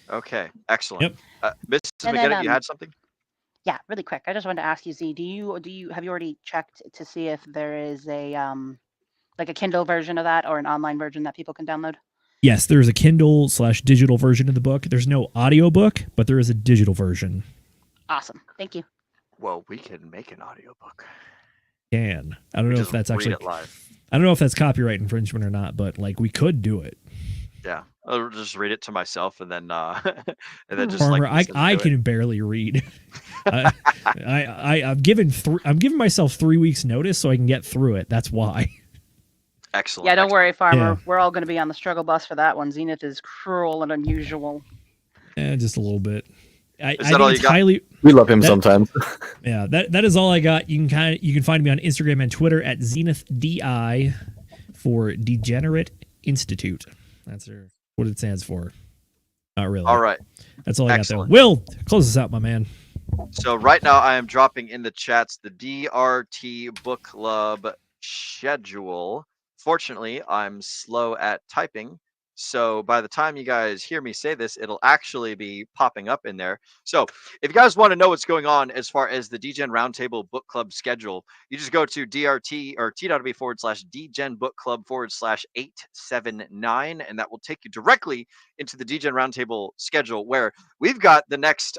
Okay, excellent. Yep. Mrs. McGinnis, you had something? Yeah, really quick. I just wanted to ask you, Z, have you already checked to see if there is a like a Kindle version of that or an online version that people can download? Yes, there's a Kindle/digital version of the book. There's no audiobook, but there is a digital version. Awesome. Thank you. Well, we can make an audiobook. I don't know if that's actually live. I don't know if that's copyright infringement or not, but like we could do it. Yeah, I'll just read it to myself and then just Farmer, I can barely read. I'm giving myself 3 weeks notice so I can get through it. That's why. Excellent. Yeah, don't worry, Farmer. Yeah. We're all going to be on the struggle bus for that one. Zenith is cruel and unusual. Just a little bit. I that all you got? We love him sometimes. Yeah, that is all I got. You can find me on Instagram and Twitter at ZenithDI for Degenerate Institute. That's what it stands for. Not really. All right. That's all I got there. Will, close this out, my man. So right now I am dropping in the chats the DRT Book Club schedule. Fortunately, I'm slow at typing. So by the time you guys hear me say this, it'll actually be popping up in there. So if you guys want to know what's going on as far as the Degen Roundtable Book Club schedule, you just go to DRT or t.b/Degen Book Club /879, and that will take you directly into the Degen Roundtable schedule where we've got the next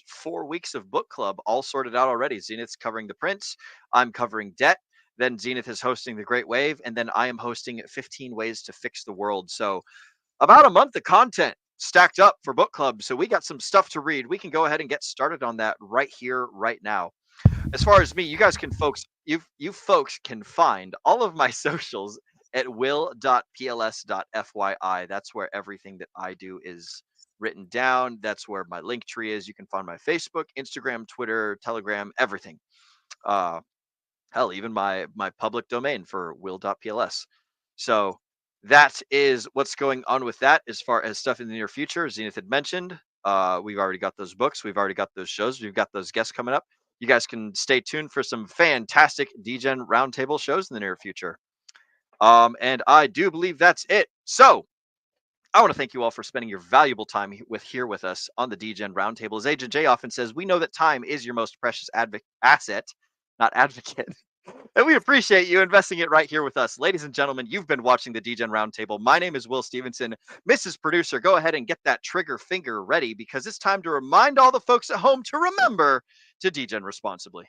4 weeks of book club all sorted out already. Zenith's covering the Prince. I'm covering debt. Then Zenith is hosting The Great Wave, and then I am hosting 15 Ways to Fix the World. So about a month of content stacked up for book club. So we got some stuff to read. We can go ahead and get started on that right here, right now. As far as me, you guys can you folks can find all of my socials at will.pls.fyi. That's where everything that I do is written down. That's where my link tree is. You can find my Facebook, Instagram, Twitter, Telegram, everything. Hell, even my public domain for will.pls. So that is what's going on with that as far as stuff in the near future. Zenith had mentioned, we've already got those books. We've already got those shows. We've got those guests coming up. You guys can stay tuned for some fantastic Degen Roundtable shows in the near future. And I do believe that's it. So I want to thank you all for spending your valuable time here with us on the Degen Roundtable. As Agent J often says, we know that time is your most precious asset, not advocate. And we appreciate you investing it right here with us. Ladies and gentlemen, you've been watching the Degen Roundtable. My name is Will Stevenson. Mrs. Producer, go ahead and get that trigger finger ready because it's time to remind all the folks at home to remember to Degen responsibly.